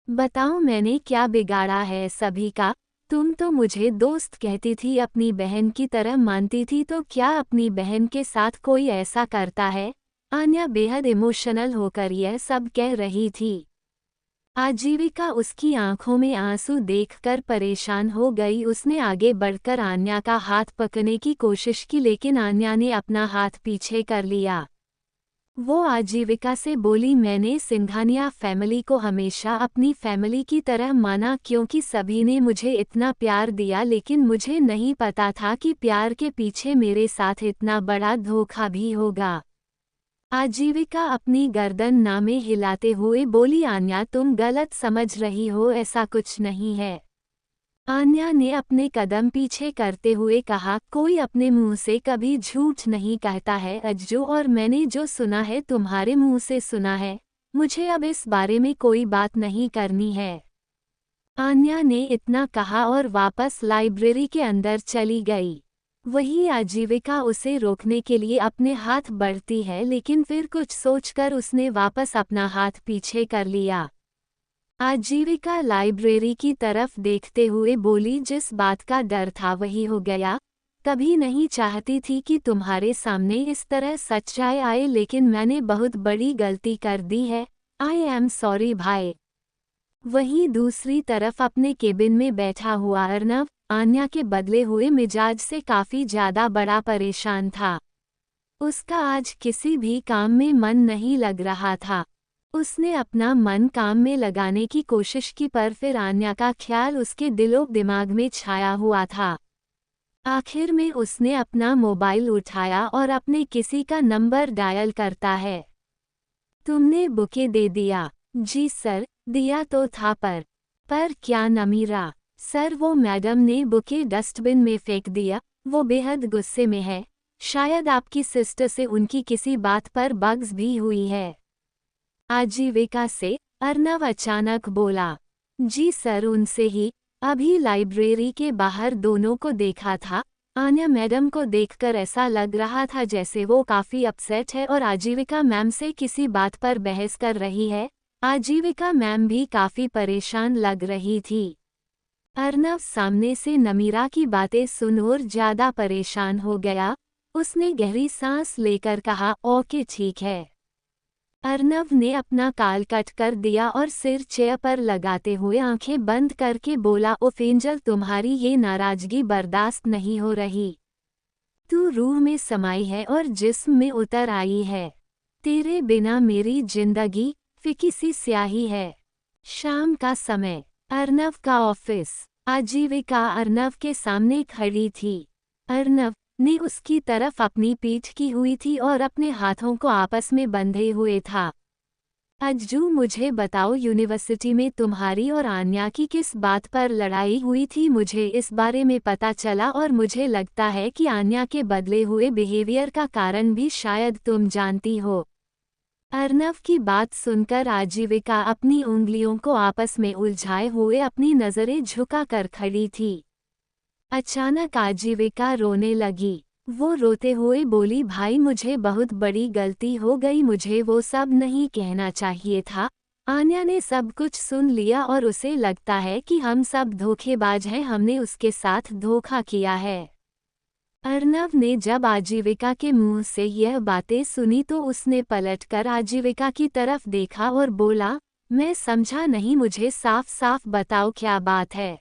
बताओ मैंने क्या बिगाड़ा है सभी का? तुम तो मुझे दोस्त कहती थी, अपनी बहन की तरह मानती थी, तो क्या अपनी बहन के साथ कोई ऐसा करता है? आन्या बेहद इमोशनल होकर यह सब कह रही थी। आजीविका उसकी आंखों में आंसू देखकर परेशान हो गई। उसने आगे बढ़कर आन्या का हाथ पकड़ने की कोशिश की, लेकिन आन्या ने अपना हाथ पीछे कर लिया। वो आजीविका से बोली, मैंने सिंघानिया फैमिली को हमेशा अपनी फैमिली की तरह माना, क्योंकि सभी ने मुझे इतना प्यार दिया, लेकिन मुझे नहीं पता था कि प्यार के पीछे मेरे साथ इतना बड़ा धोखा भी होगा। आजीविका अपनी गर्दन नामे हिलाते हुए बोली, आन्या तुम गलत समझ रही हो, ऐसा कुछ नहीं है। आन्या ने अपने कदम पीछे करते हुए कहा, कोई अपने मुंह से कभी झूठ नहीं कहता है अज्जू, और मैंने जो सुना है तुम्हारे मुंह से सुना है। मुझे अब इस बारे में कोई बात नहीं करनी है। आन्या ने इतना कहा और वापस लाइब्रेरी के अंदर चली गई। वही आजीविका उसे रोकने के लिए अपने हाथ बढ़ती है, लेकिन फिर कुछ सोचकर उसने वापस अपना हाथ पीछे कर लिया। आजीविका लाइब्रेरी की तरफ देखते हुए बोली, जिस बात का डर था वही हो गया। कभी नहीं चाहती थी कि तुम्हारे सामने इस तरह सच्चाई आए, लेकिन मैंने बहुत बड़ी गलती कर दी है। आई एम सॉरी भाई। वहीं दूसरी तरफ अपने केबिन में बैठा हुआ अर्नव आन्या के बदले हुए मिजाज से काफी ज्यादा बड़ा परेशान था। उसका आज किसी भी काम में मन नहीं लग रहा था। उसने अपना मन काम में लगाने की कोशिश की, पर फिर आन्या का ख्याल उसके दिलो दिमाग में छाया हुआ था। आखिर में उसने अपना मोबाइल उठाया और अपने किसी का नंबर डायल करता है। तुमने बुके दे दिया? जी सर, दिया तो था, पर क्या नमीरा? सर वो मैडम ने बुके डस्टबिन में फेंक दिया, वो बेहद गुस्से में है। शायद आपकी सिस्टर से उनकी किसी बात पर बग्स भी हुई है। आजीविका से अर्नव अचानक बोला। जी सर, उनसे ही अभी लाइब्रेरी के बाहर दोनों को देखा था। आन्या मैडम को देखकर ऐसा लग रहा था जैसे वो काफी अपसेट है और आजीविका मैम से किसी बात पर बहस कर रही है। आजीविका मैम भी काफी परेशान लग रही थी। अर्नव सामने से नमीरा की बातें सुन और ज्यादा परेशान हो गया। उसने गहरी सांस लेकर कहा, ओके ठीक है। अर्नव ने अपना काल कट कर दिया और सिर चेयर पर लगाते हुए आंखें बंद करके बोला, उफ एंजल, तुम्हारी ये नाराजगी बर्दाश्त नहीं हो रही। तू रूह में समाई है और जिस्म में उतर आई है। तेरे बिना मेरी जिंदगी फीकी सी स्याही है। शाम का समय, अर्नव का ऑफिस। आजीविका अर्नव के सामने खड़ी थी। अर्नव ने उसकी तरफ अपनी पीठ की हुई थी और अपने हाथों को आपस में बंधे हुए था। अज्जू, मुझे बताओ, यूनिवर्सिटी में तुम्हारी और आन्या की किस बात पर लड़ाई हुई थी? मुझे इस बारे में पता चला और मुझे लगता है कि आन्या के बदले हुए बिहेवियर का कारण भी शायद तुम जानती हो। अर्नव की बात सुनकर आजीविका अपनी उंगलियों को आपस में उलझाए हुए अपनी नजरें झुकाकर खड़ी थी। अचानक आजीविका रोने लगी। वो रोते हुए बोली, भाई मुझे बहुत बड़ी गलती हो गई, मुझे वो सब नहीं कहना चाहिए था। आन्या ने सब कुछ सुन लिया और उसे लगता है कि हम सब धोखेबाज हैं, हमने उसके साथ धोखा किया है। अर्नव ने जब आजीविका के मुंह से यह बातें सुनी तो उसने पलटकर आजीविका की तरफ देखा और बोला, मैं समझा नहीं, मुझे साफ साफ बताओ क्या बात है।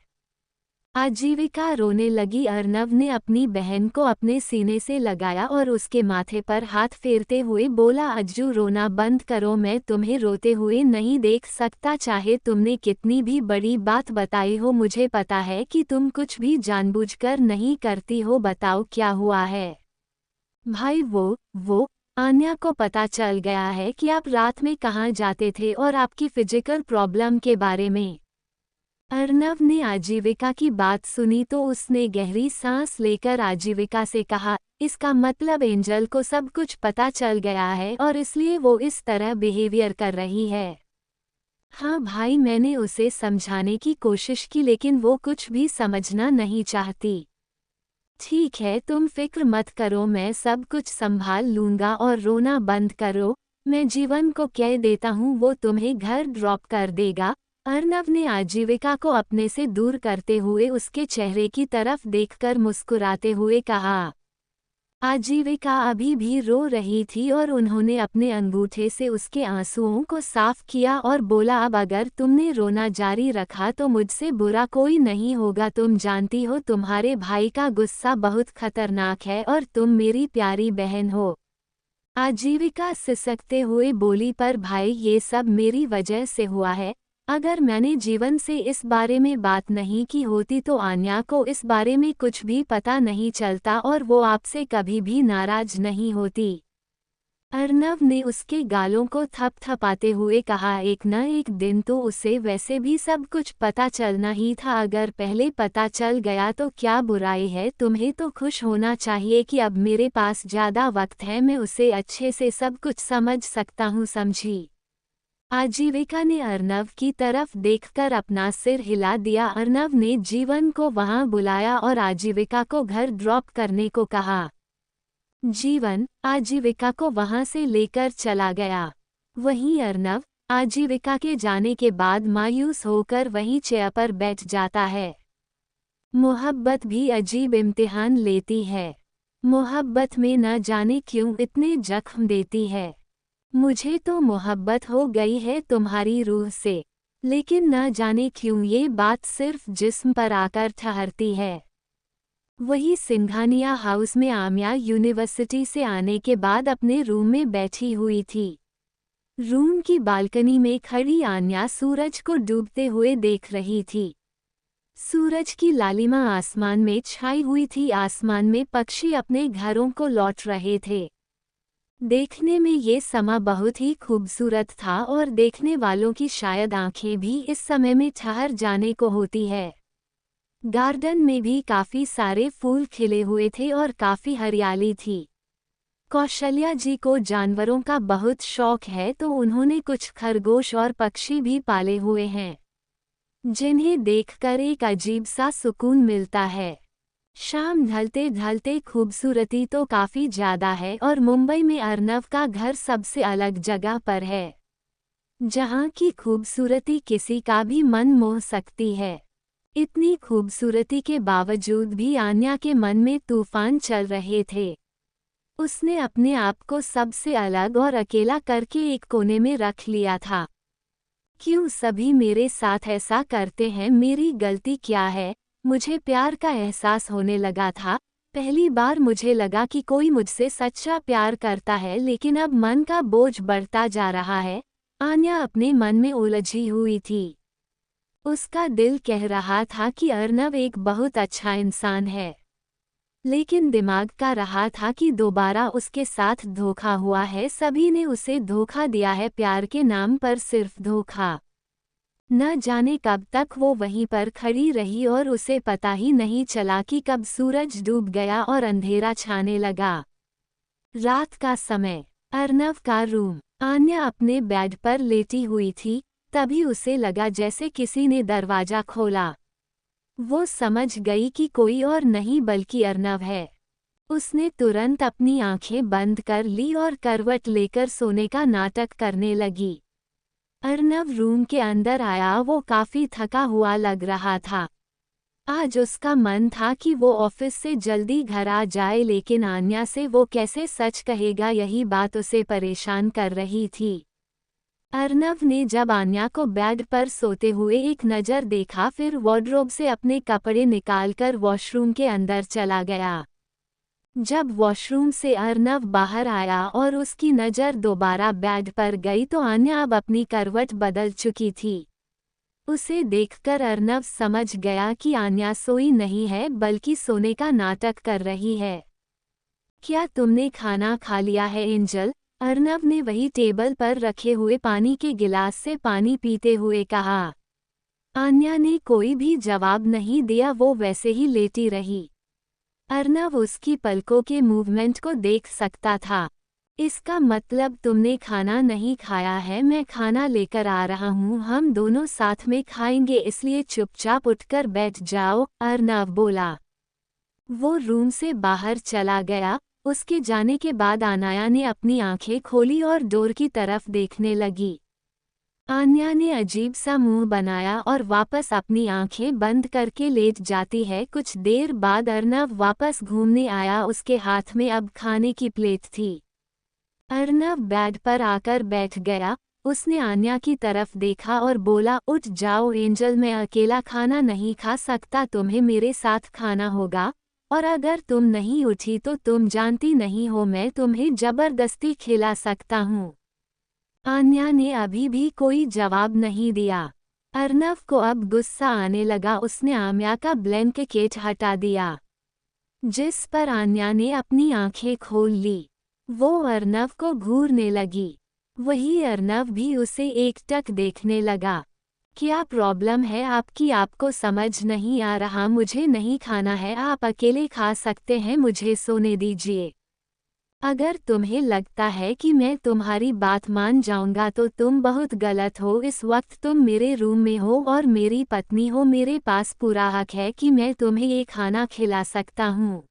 आजीविका रोने लगी। अर्नव ने अपनी बहन को अपने सीने से लगाया और उसके माथे पर हाथ फेरते हुए बोला, अज्जू रोना बंद करो, मैं तुम्हें रोते हुए नहीं देख सकता, चाहे तुमने कितनी भी बड़ी बात बताई हो। मुझे पता है कि तुम कुछ भी जानबूझकर नहीं करती हो, बताओ क्या हुआ है। भाई वो आन्या को पता चल गया है कि आप रात में कहाँ जाते थे और आपकी फिजिकल प्रॉब्लम के बारे में। अर्नव ने आजीविका की बात सुनी तो उसने गहरी सांस लेकर आजीविका से कहा, इसका मतलब एंजल को सब कुछ पता चल गया है और इसलिए वो इस तरह बिहेवियर कर रही है। हाँ भाई, मैंने उसे समझाने की कोशिश की लेकिन वो कुछ भी समझना नहीं चाहती। ठीक है, तुम फिक्र मत करो, मैं सब कुछ संभाल लूंगा और रोना बंद करो। मैं जीवन को कह देता हूँ, वो तुम्हें घर ड्रॉप कर देगा। अर्नव ने आजीविका को अपने से दूर करते हुए उसके चेहरे की तरफ देखकर मुस्कुराते हुए कहा। आजीविका अभी भी रो रही थी और उन्होंने अपने अंगूठे से उसके आंसुओं को साफ किया और बोला, अब अगर तुमने रोना जारी रखा तो मुझसे बुरा कोई नहीं होगा। तुम जानती हो तुम्हारे भाई का गुस्सा बहुत खतरनाक है और तुम मेरी प्यारी बहन हो। आजीविका सिसकते हुए बोली, पर भाई ये सब मेरी वजह से हुआ है। अगर मैंने जीवन से इस बारे में बात नहीं की होती तो आन्या को इस बारे में कुछ भी पता नहीं चलता और वो आपसे कभी भी नाराज नहीं होती। अर्नव ने उसके गालों को थपथपाते हुए कहा, एक न एक दिन तो उसे वैसे भी सब कुछ पता चलना ही था। अगर पहले पता चल गया तो क्या बुराई है, तुम्हें तो खुश होना चाहिए कि अब मेरे पास ज़्यादा वक्त है, मैं उसे अच्छे से सब कुछ समझ सकता हूँ, समझी। आजीविका ने अर्नव की तरफ देखकर अपना सिर हिला दिया। अर्नव ने जीवन को वहां बुलाया और आजीविका को घर ड्रॉप करने को कहा। जीवन आजीविका को वहां से लेकर चला गया। वहीं अर्नव आजीविका के जाने के बाद मायूस होकर वहीं चेयर पर बैठ जाता है। मोहब्बत भी अजीब इम्तिहान लेती है। मोहब्बत में न जाने क्यों इतने जख्म देती है। मुझे तो मोहब्बत हो गई है तुम्हारी रूह से, लेकिन न जाने क्यों ये बात सिर्फ जिस्म पर आकर ठहरती है। वही सिंघानिया हाउस में आम्या यूनिवर्सिटी से आने के बाद अपने रूम में बैठी हुई थी। रूम की बालकनी में खड़ी आन्या सूरज को डूबते हुए देख रही थी। सूरज की लालिमा आसमान में छाई हुई थी। आसमान में पक्षी अपने घरों को लौट रहे थे। देखने में ये समा बहुत ही खूबसूरत था और देखने वालों की शायद आंखें भी इस समय में ठहर जाने को होती है। गार्डन में भी काफ़ी सारे फूल खिले हुए थे और काफ़ी हरियाली थी। कौशल्या जी को जानवरों का बहुत शौक है तो उन्होंने कुछ खरगोश और पक्षी भी पाले हुए हैं, जिन्हें देखकर एक अजीब सा सुकून मिलता है। शाम ढलते ढलते खूबसूरती तो काफ़ी ज़्यादा है और मुंबई में अर्नव का घर सबसे अलग जगह पर है, जहाँ की खूबसूरती किसी का भी मन मोह सकती है। इतनी खूबसूरती के बावजूद भी आन्या के मन में तूफान चल रहे थे। उसने अपने आप को सबसे अलग और अकेला करके एक कोने में रख लिया था। क्यों सभी मेरे साथ ऐसा करते हैं, मेरी गलती क्या है? मुझे प्यार का एहसास होने लगा था। पहली बार मुझे लगा कि कोई मुझसे सच्चा प्यार करता है, लेकिन अब मन का बोझ बढ़ता जा रहा है। आन्या अपने मन में उलझी हुई थी। उसका दिल कह रहा था कि अर्नव एक बहुत अच्छा इंसान है, लेकिन दिमाग का रहा था कि दोबारा उसके साथ धोखा हुआ है। सभी ने उसे धोखा दिया है, प्यार के नाम पर सिर्फ धोखा। न जाने कब तक वो वहीं पर खड़ी रही और उसे पता ही नहीं चला कि कब सूरज डूब गया और अंधेरा छाने लगा। रात का समय, अर्नव का रूम। आन्या अपने बेड पर लेटी हुई थी, तभी उसे लगा जैसे किसी ने दरवाजा खोला। वो समझ गई कि कोई और नहीं बल्कि अर्नव है। उसने तुरंत अपनी आंखें बंद कर ली और करवट लेकर सोने का नाटक करने लगी। अर्नव रूम के अंदर आया। वो काफी थका हुआ लग रहा था। आज उसका मन था कि वो ऑफिस से जल्दी घर आ जाए, लेकिन आन्या से वो कैसे सच कहेगा, यही बात उसे परेशान कर रही थी। अर्नव ने जब आन्या को बेड पर सोते हुए एक नज़र देखा, फिर वार्डरोब से अपने कपड़े निकालकर वॉशरूम के अंदर चला गया। जब वॉशरूम से अर्नव बाहर आया और उसकी नज़र दोबारा बेड पर गई तो आन्या अब अपनी करवट बदल चुकी थी। उसे देखकर अर्नव समझ गया कि आन्या सोई नहीं है बल्कि सोने का नाटक कर रही है। क्या तुमने खाना खा लिया है एंजल? अर्नव ने वही टेबल पर रखे हुए पानी के गिलास से पानी पीते हुए कहा। आन्या ने कोई भी जवाब नहीं दिया, वो वैसे ही लेटी रही। अर्नव उसकी पलकों के मूवमेंट को देख सकता था। इसका मतलब तुमने खाना नहीं खाया है, मैं खाना लेकर आ रहा हूँ, हम दोनों साथ में खाएंगे, इसलिए चुपचाप उठकर बैठ जाओ, अर्नव बोला। वो रूम से बाहर चला गया। उसके जाने के बाद आन्या ने अपनी आंखें खोली और डोर की तरफ देखने लगी। आन्या ने अजीब सा मुंह बनाया और वापस अपनी आंखें बंद करके लेट जाती है। कुछ देर बाद अर्नव वापस घूमने आया, उसके हाथ में अब खाने की प्लेट थी। अर्नव बेड पर आकर बैठ गया। उसने आन्या की तरफ देखा और बोला, उठ जाओ एंजल, मैं अकेला खाना नहीं खा सकता, तुम्हें मेरे साथ खाना होगा, और अगर तुम नहीं उठी तो तुम जानती नहीं हो मैं तुम्हें जबरदस्ती खिला सकता हूँ। आन्या ने अभी भी कोई जवाब नहीं दिया। अर्नव को अब गुस्सा आने लगा। उसने आन्या का ब्लैंकेट हटा दिया, जिस पर आन्या ने अपनी आंखें खोल ली। वो अर्नव को घूरने लगी। वही अर्नव भी उसे एकटक देखने लगा। क्या प्रॉब्लम है आपकी? आपको समझ नहीं आ रहा? मुझे नहीं खाना है, आप अकेले खा सकते हैं, मुझे सोने दीजिए। अगर तुम्हें लगता है कि मैं तुम्हारी बात मान जाऊंगा तो तुम बहुत गलत हो। इस वक्त तुम मेरे रूम में हो और मेरी पत्नी हो, मेरे पास पूरा हक है कि मैं तुम्हें ये खाना खिला सकता हूँ।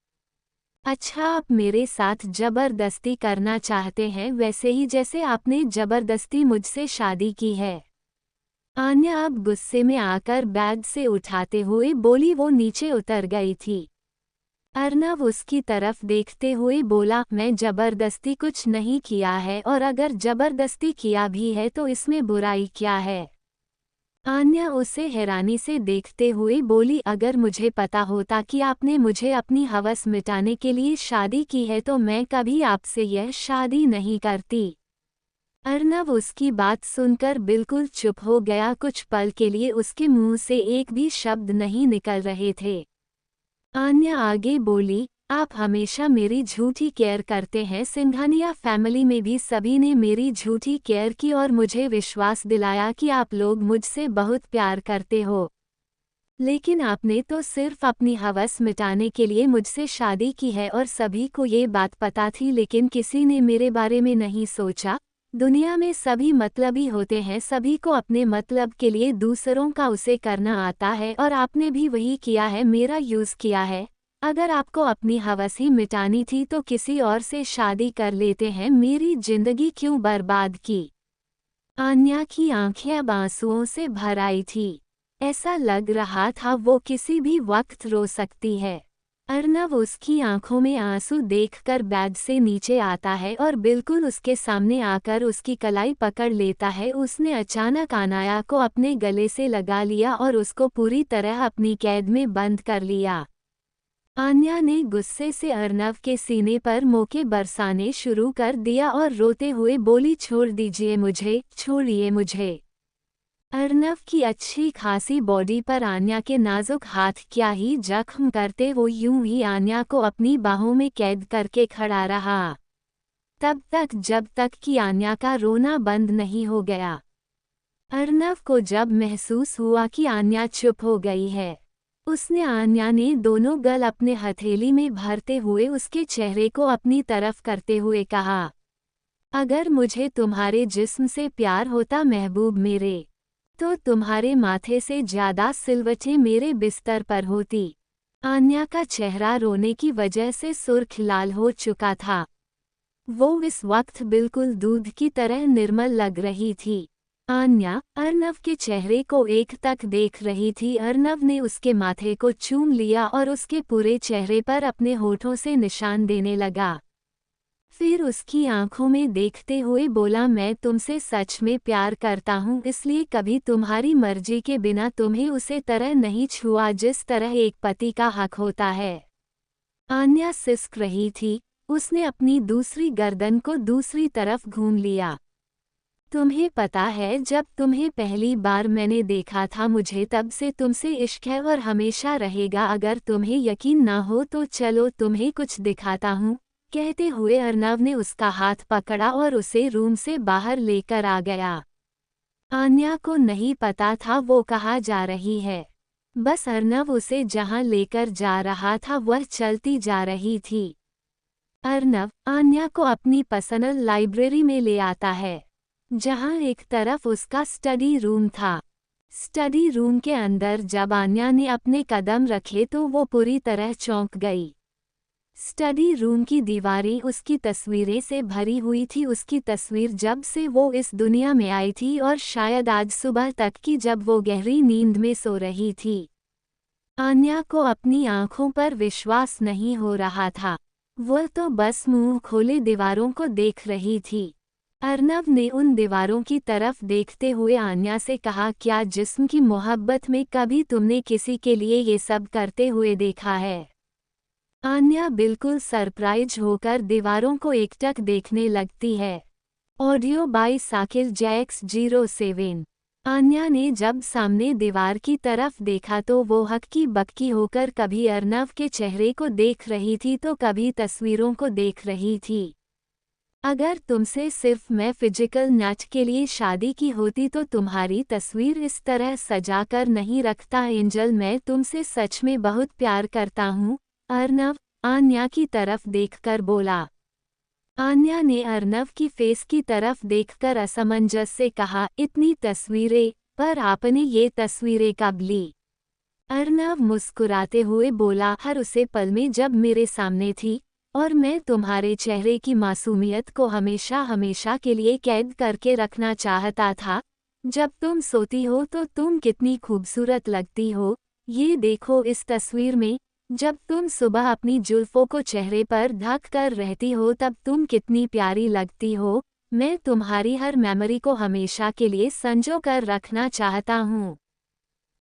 अच्छा, आप मेरे साथ जबरदस्ती करना चाहते हैं, वैसे ही जैसे आपने जबरदस्ती मुझसे शादी की है। आन्या अब गुस्से में आकर बेड से उठाते हुए बोली। वो नीचे उतर गई थी। अर्नव उसकी तरफ देखते हुए बोला, मैं जबरदस्ती कुछ नहीं किया है, और अगर जबरदस्ती किया भी है तो इसमें बुराई क्या है? आन्या उसे हैरानी से देखते हुए बोली, अगर मुझे पता होता कि आपने मुझे अपनी हवस मिटाने के लिए शादी की है तो मैं कभी आपसे यह शादी नहीं करती। अर्नव उसकी बात सुनकर बिल्कुल चुप हो गया। कुछ पल के लिए उसके मुंह से एक भी शब्द नहीं निकल रहे थे। आन्या आगे बोली, आप हमेशा मेरी झूठी केयर करते हैं। सिंघानिया फैमिली में भी सभी ने मेरी झूठी केयर की और मुझे विश्वास दिलाया कि आप लोग मुझसे बहुत प्यार करते हो। लेकिन आपने तो सिर्फ अपनी हवस मिटाने के लिए मुझसे शादी की है, और सभी को ये बात पता थी, लेकिन किसी ने मेरे बारे में नहीं सोचा। दुनिया में सभी मतलबी होते हैं, सभी को अपने मतलब के लिए दूसरों का उसे करना आता है, और आपने भी वही किया है, मेरा यूज़ किया है। अगर आपको अपनी हवस ही मिटानी थी तो किसी और से शादी कर लेते हैं, मेरी जिंदगी क्यों बर्बाद की? आन्या की आंखें अब आंसुओं से भर आई थी। ऐसा लग रहा था वो किसी भी वक्त रो सकती है। अर्नव उसकी आंखों में आंसू देखकर बेड से नीचे आता है और बिल्कुल उसके सामने आकर उसकी कलाई पकड़ लेता है। उसने अचानक आन्या को अपने गले से लगा लिया और उसको पूरी तरह अपनी कैद में बंद कर लिया। आन्या ने गुस्से से अर्नव के सीने पर मोके बरसाने शुरू कर दिया और रोते हुए बोली, छोड़ दीजिए मुझे, छोड़िए मुझे। अर्नव की अच्छी खासी बॉडी पर आन्या के नाजुक हाथ क्या ही जख्म करते, वो यूं ही आन्या को अपनी बाहों में कैद करके खड़ा रहा, तब तक जब तक कि आन्या का रोना बंद नहीं हो गया। अर्नव को जब महसूस हुआ कि आन्या चुप हो गई है, उसने आन्या ने दोनों गल अपने हथेली में भरते हुए उसके चेहरे को अपनी तरफ करते हुए कहा, अगर मुझे तुम्हारे जिस्म से प्यार होता महबूब मेरे, तो तुम्हारे माथे से ज्यादा सिलवटें मेरे बिस्तर पर होती। आन्या का चेहरा रोने की वजह से सुर्ख लाल हो चुका था। वो इस वक्त बिल्कुल दूध की तरह निर्मल लग रही थी। आन्या अर्नव के चेहरे को एक तक देख रही थी। अर्नव ने उसके माथे को चूम लिया और उसके पूरे चेहरे पर अपने होठों से निशान देने लगा। फिर उसकी आंखों में देखते हुए बोला, मैं तुमसे सच में प्यार करता हूँ, इसलिए कभी तुम्हारी मर्जी के बिना तुम्हें उसे तरह नहीं छुआ जिस तरह एक पति का हक होता है। आन्या सिसक रही थी। उसने अपनी दूसरी गर्दन को दूसरी तरफ घूम लिया। तुम्हें पता है, जब तुम्हें पहली बार मैंने देखा था मुझे तब से तुमसे इश्क है और हमेशा रहेगा। अगर तुम्हें यकीन ना हो तो चलो तुम्हें कुछ दिखाता हूँ। कहते हुए अर्नव ने उसका हाथ पकड़ा और उसे रूम से बाहर लेकर आ गया। आन्या को नहीं पता था वो कहाँ जा रही है। बस अर्नव उसे जहाँ लेकर जा रहा था वह चलती जा रही थी। अर्नव आन्या को अपनी पर्सनल लाइब्रेरी में ले आता है, जहाँ एक तरफ उसका स्टडी रूम था। स्टडी रूम के अंदर जब आन्या ने अपने कदम रखे तो वो पूरी तरह चौंक गई। स्टडी रूम की दीवारें उसकी तस्वीरें से भरी हुई थी, उसकी तस्वीर जब से वो इस दुनिया में आई थी और शायद आज सुबह तक की जब वो गहरी नींद में सो रही थी। आन्या को अपनी आंखों पर विश्वास नहीं हो रहा था। वह तो बस मुंह खोले दीवारों को देख रही थी। अर्नव ने उन दीवारों की तरफ देखते हुए आन्या से कहा, क्या जिस्म की मोहब्बत में कभी तुमने किसी के लिए ये सब करते हुए देखा है? आन्या बिल्कुल सरप्राइज होकर दीवारों को एकटक देखने लगती है। Audio by Sakil Jacks 07। Anya ने जब सामने दीवार की तरफ देखा तो वो हक्की बक्की होकर कभी अर्नव के चेहरे को देख रही थी तो कभी तस्वीरों को देख रही थी। अगर तुमसे सिर्फ मैं फिजिकल नच के लिए शादी की होती तो तुम्हारी तस्वीर इस तरह सजा कर नहीं रखता। एंजल, मैं तुमसे सच में बहुत प्यार करता हूँ। अर्नव आन्या की तरफ देखकर बोला। आन्या ने अर्नव की फेस की तरफ देखकर असमंजस से कहा, इतनी तस्वीरें, पर आपने ये तस्वीरें कब ली? अर्नव मुस्कुराते हुए बोला, हर उसे पल में जब मेरे सामने थी और मैं तुम्हारे चेहरे की मासूमियत को हमेशा हमेशा के लिए कैद करके रखना चाहता था। जब तुम सोती हो तो तुम कितनी खूबसूरत लगती हो। ये देखो इस तस्वीर में, जब तुम सुबह अपनी जुल्फों को चेहरे पर ढक कर रहती हो तब तुम कितनी प्यारी लगती हो। मैं तुम्हारी हर मेमोरी को हमेशा के लिए संजो कर रखना चाहता हूँ।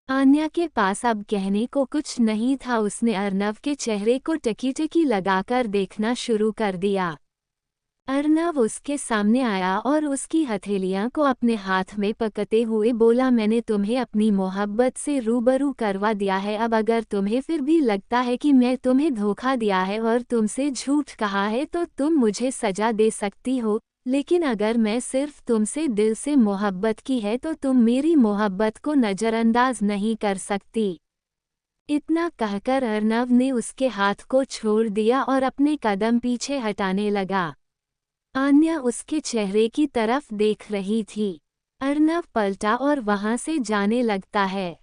आन्या के पास अब कहने को कुछ नहीं था। उसने अर्नव के चेहरे को टकी लगाकर देखना शुरू कर दिया। अर्नव उसके सामने आया और उसकी हथेलियां को अपने हाथ में पकड़ते हुए बोला, मैंने तुम्हें अपनी मोहब्बत से रूबरू करवा दिया है। अब अगर तुम्हें फिर भी लगता है कि मैं तुम्हें धोखा दिया है और तुमसे झूठ कहा है तो तुम मुझे सजा दे सकती हो, लेकिन अगर मैं सिर्फ तुमसे दिल से मोहब्बत की है तो तुम मेरी मोहब्बत को नज़रअंदाज नहीं कर सकती। इतना कहकर अर्नव ने उसके हाथ को छोड़ दिया और अपने कदम पीछे हटाने लगा। आन्या उसके चेहरे की तरफ देख रही थी। अर्नव पलटा और वहां से जाने लगता है।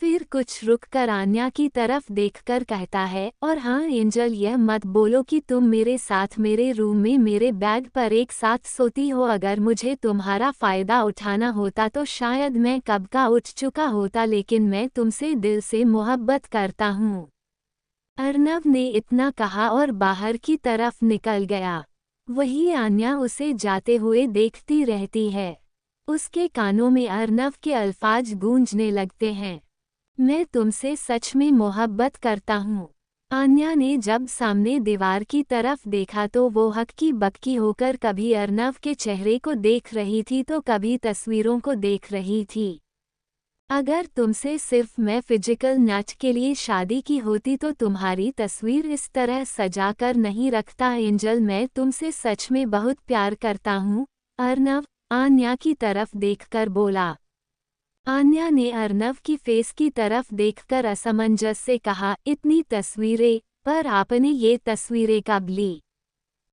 फिर कुछ रुककर आन्या की तरफ देखकर कहता है, और हाँ एंजल, यह मत बोलो कि तुम मेरे साथ मेरे रूम में मेरे बेड पर एक साथ सोती हो। अगर मुझे तुम्हारा फ़ायदा उठाना होता तो शायद मैं कब का उठ चुका होता, लेकिन मैं तुमसे दिल से मोहब्बत करता हूँ। अर्नव ने इतना कहा और बाहर की तरफ निकल गया। वही आन्या उसे जाते हुए देखती रहती है। उसके कानों में अर्नव के अल्फाज गूंजने लगते हैं, मैं तुमसे सच में मोहब्बत करता हूँ। आन्या ने जब सामने दीवार की तरफ देखा तो वो हक्की बक्की होकर कभी अर्नव के चेहरे को देख रही थी तो कभी तस्वीरों को देख रही थी। अगर तुमसे सिर्फ मैं फिजिकल नच के लिए शादी की होती तो तुम्हारी तस्वीर इस तरह सजा कर नहीं रखता। एंजल, मैं तुमसे सच में बहुत प्यार करता हूँ। अर्नव आन्या की तरफ देखकर बोला। आन्या ने अर्नव की फेस की तरफ देखकर असमंजस से कहा, इतनी तस्वीरें, पर आपने ये तस्वीरें कब ली?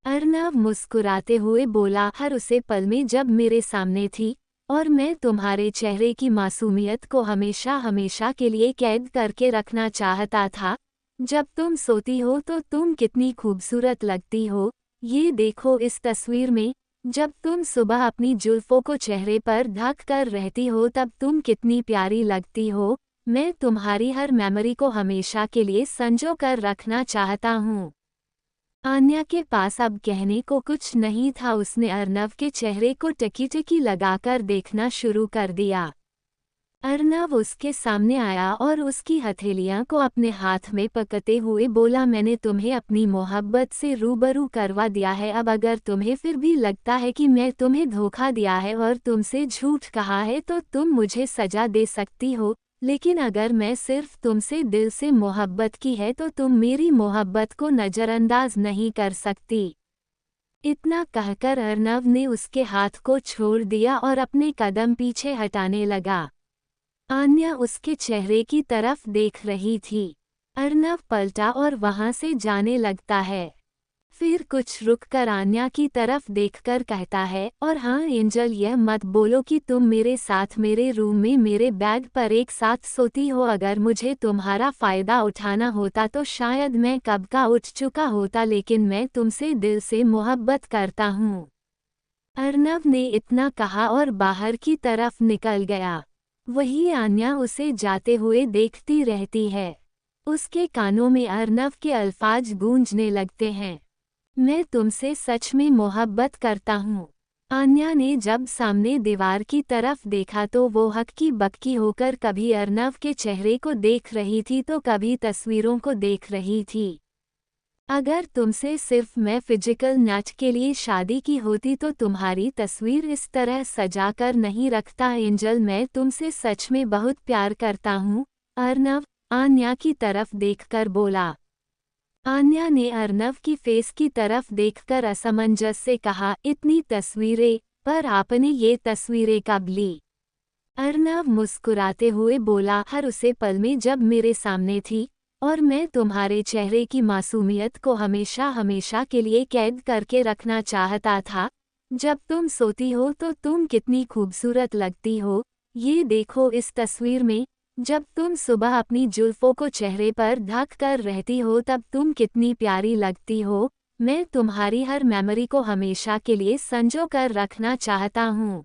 अर्नव मुस्कुराते हुए बोला, हर उसे पल में जब मेरे सामने थी और मैं तुम्हारे चेहरे की मासूमियत को हमेशा हमेशा के लिए कैद करके रखना चाहता था। जब तुम सोती हो तो तुम कितनी खूबसूरत लगती हो। ये देखो इस तस्वीर में, जब तुम सुबह अपनी जुल्फों को चेहरे पर ढक कर रहती हो तब तुम कितनी प्यारी लगती हो। मैं तुम्हारी हर मेमोरी को हमेशा के लिए संजो कर रखना चाहता हूँ। आन्या के पास अब कहने को कुछ नहीं था। उसने अर्नव के चेहरे को टकी-टकी लगाकर देखना शुरू कर दिया। अर्नव उसके सामने आया और उसकी हथेलियां को अपने हाथ में पकड़ते हुए बोला, मैंने तुम्हें अपनी मोहब्बत से रूबरू करवा दिया है। अब अगर तुम्हें फिर भी लगता है कि मैं तुम्हें धोखा दिया है और तुमसे झूठ कहा है तो तुम मुझे सजा दे सकती हो, लेकिन अगर मैं सिर्फ तुमसे दिल से मोहब्बत की है तो तुम मेरी मोहब्बत को नज़रअंदाज नहीं कर सकती। इतना कहकर अर्नव ने उसके हाथ को छोड़ दिया और अपने कदम पीछे हटाने लगा। आन्या उसके चेहरे की तरफ देख रही थी। अर्नव पलटा और वहां से जाने लगता है। फिर कुछ रुककर आन्या की तरफ देखकर कहता है, और हाँ एंजल, यह मत बोलो कि तुम मेरे साथ मेरे रूम में मेरे बेड पर एक साथ सोती हो। अगर मुझे तुम्हारा फ़ायदा उठाना होता तो शायद मैं कब का उठ चुका होता, लेकिन मैं तुमसे दिल से मोहब्बत करता हूँ। अर्नव ने इतना कहा और बाहर की तरफ निकल गया। वही आन्या उसे जाते हुए देखती रहती है। उसके कानों में अर्नव के अल्फाज गूंजने लगते हैं, मैं तुमसे सच में मोहब्बत करता हूँ। आन्या ने जब सामने दीवार की तरफ देखा तो वो हक्की बक्की होकर कभी अर्नव के चेहरे को देख रही थी तो कभी तस्वीरों को देख रही थी। अगर तुमसे सिर्फ मैं फिजिकल मैच के लिए शादी की होती तो तुम्हारी तस्वीर इस तरह सजा कर नहीं रखता एंजल। मैं तुमसे सच में बहुत प्यार करता हूँ, अर्नव आन्या की तरफ देखकर बोला। आन्या ने अर्नव की फेस की तरफ देखकर असमंजस से कहा, इतनी तस्वीरें, पर आपने ये तस्वीरें कब ली? अर्नव मुस्कुराते हुए बोला, हर उसे पल में जब मेरे सामने थी, और मैं तुम्हारे चेहरे की मासूमियत को हमेशा हमेशा के लिए कैद करके रखना चाहता था। जब तुम सोती हो तो तुम कितनी खूबसूरत लगती हो, ये देखो इस तस्वीर में। जब तुम सुबह अपनी जुल्फों को चेहरे पर ढक कर रहती हो तब तुम कितनी प्यारी लगती हो। मैं तुम्हारी हर मेमोरी को हमेशा के लिए संजो कर रखना चाहता हूँ।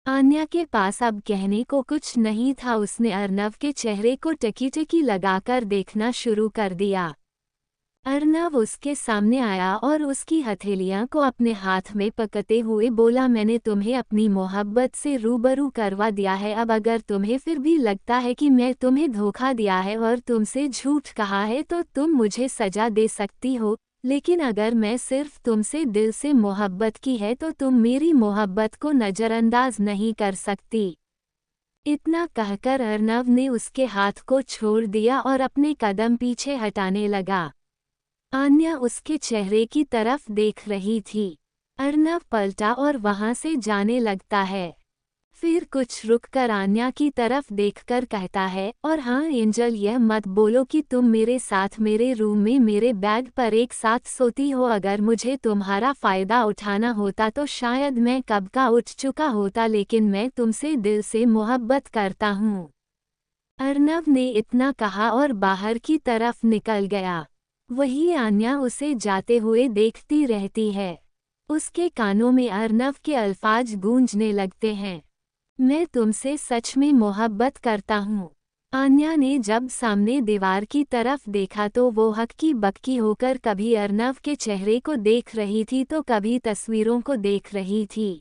आन्या के पास अब कहने को कुछ नहीं था। उसने अर्नव के चेहरे को टकी-टकी लगाकर देखना शुरू कर दिया। अर्नव उसके सामने आया और उसकी हथेलियां को अपने हाथ में पकड़ते हुए बोला, मैंने तुम्हें अपनी मोहब्बत से रूबरू करवा दिया है। अब अगर तुम्हें फिर भी लगता है कि मैं तुम्हें धोखा दिया है और तुमसे झूठ कहा है तो तुम मुझे सजा दे सकती हो, लेकिन अगर मैं सिर्फ तुमसे दिल से मोहब्बत की है तो तुम मेरी मोहब्बत को नज़रअंदाज नहीं कर सकती। इतना कहकर अर्नव ने उसके हाथ को छोड़ दिया और अपने कदम पीछे हटाने लगा। आन्या उसके चेहरे की तरफ देख रही थी। अर्नव पलटा और वहां से जाने लगता है। फिर कुछ रुककर आन्या की तरफ देखकर कहता है, और हाँ एंजल, यह मत बोलो कि तुम मेरे साथ मेरे रूम में मेरे बेड पर एक साथ सोती हो। अगर मुझे तुम्हारा फ़ायदा उठाना होता तो शायद मैं कब का उठ चुका होता, लेकिन मैं तुमसे दिल से मोहब्बत करता हूँ। अर्नव ने इतना कहा और बाहर की तरफ निकल गया। वही आन्या उसे जाते हुए देखती रहती है। उसके कानों में अर्नव के अल्फाज गूंजने लगते हैं, मैं तुमसे सच में मोहब्बत करता हूँ। आन्या ने जब सामने दीवार की तरफ देखा तो वो हक्की बक्की होकर कभी अर्नव के चेहरे को देख रही थी तो कभी तस्वीरों को देख रही थी।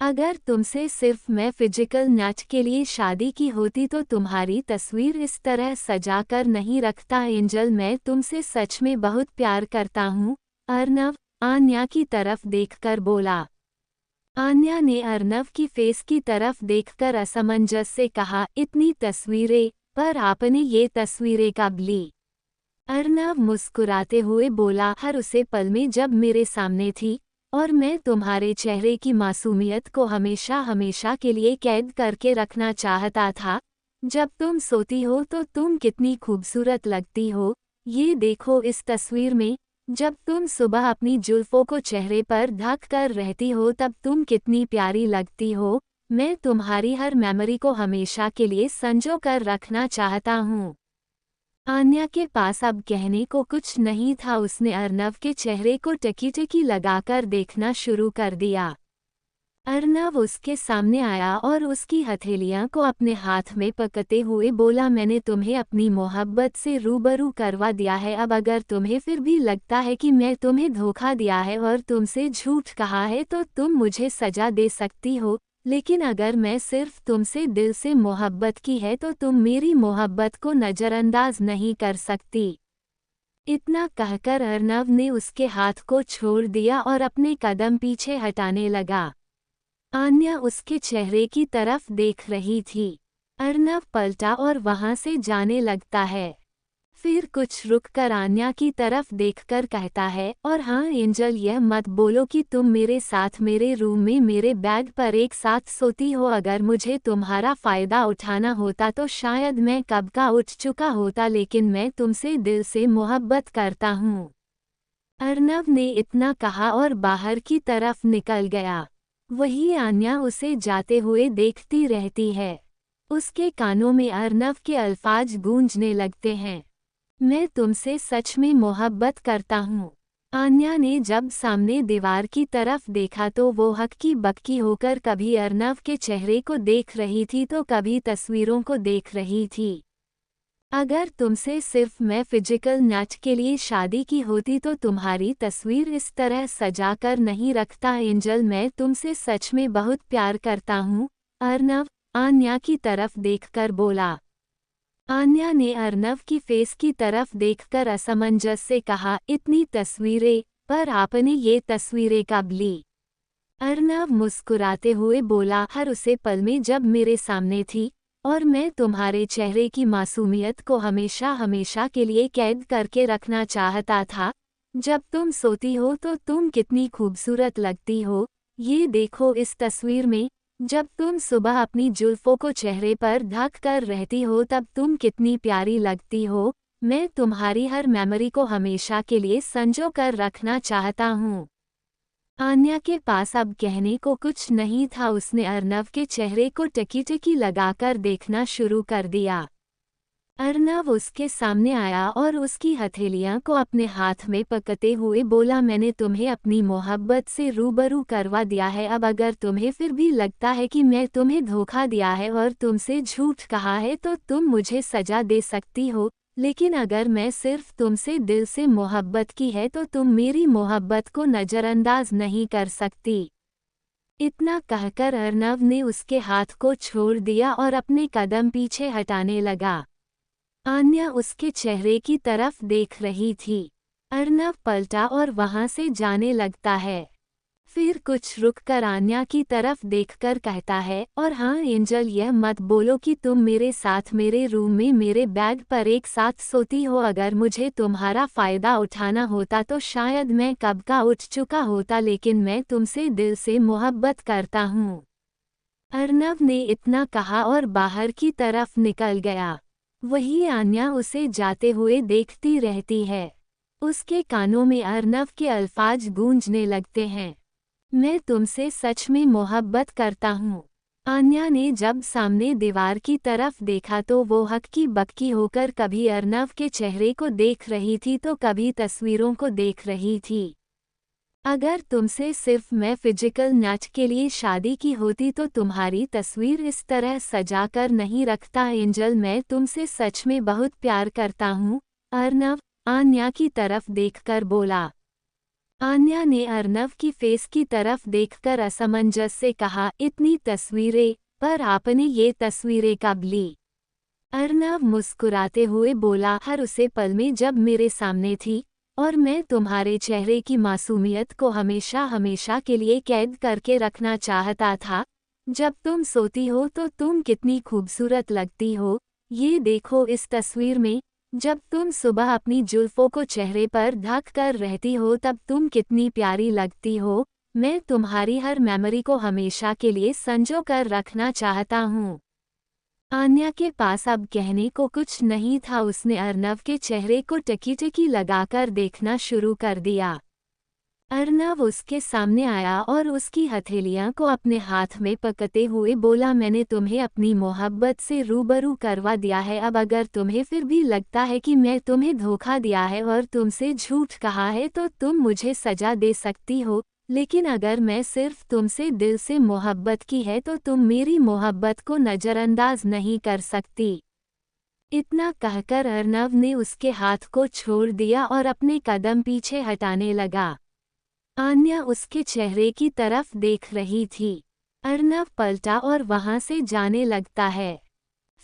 अगर तुमसे सिर्फ मैं फिजिकल मैच के लिए शादी की होती तो तुम्हारी तस्वीर इस तरह सजा कर नहीं रखता एंजल। मैं तुमसे सच में बहुत प्यार करता हूँ, अर्नव आन्या की तरफ देखकर बोला। आन्या ने अर्नव की फेस की तरफ देखकर असमंजस से कहा, इतनी तस्वीरें, पर आपने ये तस्वीरें कब ली? अर्नव मुस्कुराते हुए बोला, हर उसे पल में जब मेरे सामने थी, और मैं तुम्हारे चेहरे की मासूमियत को हमेशा हमेशा के लिए कैद करके रखना चाहता था। जब तुम सोती हो तो तुम कितनी खूबसूरत लगती हो, ये देखो इस तस्वीर में। जब तुम सुबह अपनी जुल्फों को चेहरे पर ढक कर रहती हो तब तुम कितनी प्यारी लगती हो। मैं तुम्हारी हर मेमोरी को हमेशा के लिए संजो कर रखना चाहता हूँ। आन्या के पास अब कहने को कुछ नहीं था। उसने अर्नव के चेहरे को टकी-टकी लगाकर देखना शुरू कर दिया। अर्नव उसके सामने आया और उसकी हथेलियां को अपने हाथ में पकड़ते हुए बोला, मैंने तुम्हें अपनी मोहब्बत से रूबरू करवा दिया है। अब अगर तुम्हें फिर भी लगता है कि मैं तुम्हें धोखा दिया है और तुमसे झूठ कहा है तो तुम मुझे सजा दे सकती हो, लेकिन अगर मैं सिर्फ तुमसे दिल से मोहब्बत की है तो तुम मेरी मोहब्बत को नज़रअंदाज नहीं कर सकती। इतना कहकर अर्नव ने उसके हाथ को छोड़ दिया और अपने कदम पीछे हटाने लगा। आन्या उसके चेहरे की तरफ देख रही थी। अर्नव पलटा और वहां से जाने लगता है। फिर कुछ रुककर आन्या की तरफ देखकर कहता है, और हाँ एंजल, यह मत बोलो कि तुम मेरे साथ मेरे रूम में मेरे बेड पर एक साथ सोती हो। अगर मुझे तुम्हारा फ़ायदा उठाना होता तो शायद मैं कब का उठ चुका होता, लेकिन मैं तुमसे दिल से मोहब्बत करता हूँ। अर्नव ने इतना कहा और बाहर की तरफ निकल गया। वही आन्या उसे जाते हुए देखती रहती है। उसके कानों में अर्नव के अल्फाज गूंजने लगते हैं, मैं तुमसे सच में मोहब्बत करता हूँ। आन्या ने जब सामने दीवार की तरफ देखा तो वो हक्की बक्की होकर कभी अर्नव के चेहरे को देख रही थी तो कभी तस्वीरों को देख रही थी। अगर तुमसे सिर्फ मैं फिजिकल मैच के लिए शादी की होती तो तुम्हारी तस्वीर इस तरह सजा कर नहीं रखता एंजल, मैं तुमसे सच में बहुत प्यार करता हूँ। अर्नव आन्या की तरफ देखकर बोला। आन्या ने अर्नव की फेस की तरफ देखकर असमंजस से कहा, इतनी तस्वीरें, पर आपने ये तस्वीरें कब ली? अर्नव मुस्कुराते हुए बोला, हर उसे पल में जब मेरे सामने थी, और मैं तुम्हारे चेहरे की मासूमियत को हमेशा हमेशा के लिए कैद करके रखना चाहता था। जब तुम सोती हो तो तुम कितनी खूबसूरत लगती हो, ये देखो इस तस्वीर में। जब तुम सुबह अपनी जुल्फों को चेहरे पर ढक कर रहती हो तब तुम कितनी प्यारी लगती हो। मैं तुम्हारी हर मेमोरी को हमेशा के लिए संजो कर रखना चाहता हूँ। आन्या के पास अब कहने को कुछ नहीं था। उसने अर्नव के चेहरे को टकी लगाकर देखना शुरू कर दिया। अर्नव उसके सामने आया और उसकी हथेलियां को अपने हाथ में पकड़ते हुए बोला, मैंने तुम्हें अपनी मोहब्बत से रूबरू करवा दिया है। अब अगर तुम्हें फिर भी लगता है कि मैं तुम्हें धोखा दिया है और तुमसे झूठ कहा है तो तुम मुझे सजा दे सकती हो, लेकिन अगर मैं सिर्फ तुमसे दिल से मोहब्बत की है तो तुम मेरी मोहब्बत को नज़रअंदाज नहीं कर सकती। इतना कहकर अर्नव ने उसके हाथ को छोड़ दिया और अपने कदम पीछे हटाने लगा। आन्या उसके चेहरे की तरफ देख रही थी। अर्नव पलटा और वहां से जाने लगता है। फिर कुछ रुककर आन्या की तरफ देखकर कहता है, और हाँ एंजल, यह मत बोलो कि तुम मेरे साथ मेरे रूम में मेरे बेड पर एक साथ सोती हो। अगर मुझे तुम्हारा फ़ायदा उठाना होता तो शायद मैं कब का उठ चुका होता, लेकिन मैं तुमसे दिल से मोहब्बत करता हूँ। अर्नव ने इतना कहा और बाहर की तरफ निकल गया। वही आन्या उसे जाते हुए देखती रहती है। उसके कानों में अर्नव के अल्फाज गूंजने लगते हैं, मैं तुमसे सच में मोहब्बत करता हूँ। आन्या ने जब सामने दीवार की तरफ देखा तो वो हक्की बक्की होकर कभी अर्नव के चेहरे को देख रही थी तो कभी तस्वीरों को देख रही थी। अगर तुमसे सिर्फ मैं फिजिकल मैच के लिए शादी की होती तो तुम्हारी तस्वीर इस तरह सजा कर नहीं रखता एंजल, मैं तुमसे सच में बहुत प्यार करता हूँ। अर्नव आन्या की तरफ देखकर बोला। आन्या ने अर्नव की फेस की तरफ देखकर असमंजस से कहा, इतनी तस्वीरें, पर आपने ये तस्वीरें कब ली? अर्नव मुस्कुराते हुए बोला, हर उसे पल में जब मेरे सामने थी, और मैं तुम्हारे चेहरे की मासूमियत को हमेशा हमेशा के लिए कैद करके रखना चाहता था। जब तुम सोती हो तो तुम कितनी खूबसूरत लगती हो, ये देखो इस तस्वीर में। जब तुम सुबह अपनी जुल्फों को चेहरे पर ढक कर रहती हो तब तुम कितनी प्यारी लगती हो। मैं तुम्हारी हर मेमोरी को हमेशा के लिए संजो कर रखना चाहता हूँ। आन्या के पास अब कहने को कुछ नहीं था। उसने अर्नव के चेहरे को टकी लगाकर देखना शुरू कर दिया। अर्नव उसके सामने आया और उसकी हथेलियां को अपने हाथ में पकड़ते हुए बोला, मैंने तुम्हें अपनी मोहब्बत से रूबरू करवा दिया है। अब अगर तुम्हें फिर भी लगता है कि मैं तुम्हें धोखा दिया है और तुमसे झूठ कहा है तो तुम मुझे सजा दे सकती हो, लेकिन अगर मैं सिर्फ तुमसे दिल से मोहब्बत की है तो तुम मेरी मोहब्बत को नज़रअंदाज नहीं कर सकती। इतना कहकर अर्नव ने उसके हाथ को छोड़ दिया और अपने कदम पीछे हटाने लगा। आन्या उसके चेहरे की तरफ देख रही थी। अर्नव पलटा और वहां से जाने लगता है।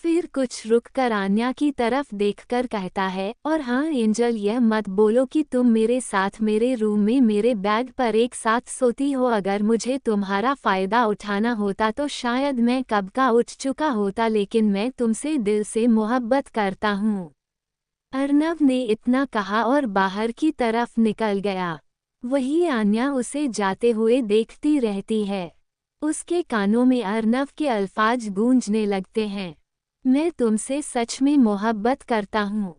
फिर कुछ रुककर आन्या की तरफ देखकर कहता है, और हाँ एंजल, यह मत बोलो कि तुम मेरे साथ मेरे रूम में मेरे बेड पर एक साथ सोती हो। अगर मुझे तुम्हारा फ़ायदा उठाना होता तो शायद मैं कब का उठ चुका होता, लेकिन मैं तुमसे दिल से मोहब्बत करता हूँ। अर्नव ने इतना कहा और बाहर की तरफ निकल गया। वही आन्या उसे जाते हुए देखती रहती है। उसके कानों में अर्नव के अल्फाज गूंजने लगते हैं। मैं तुमसे सच में मोहब्बत करता हूँ।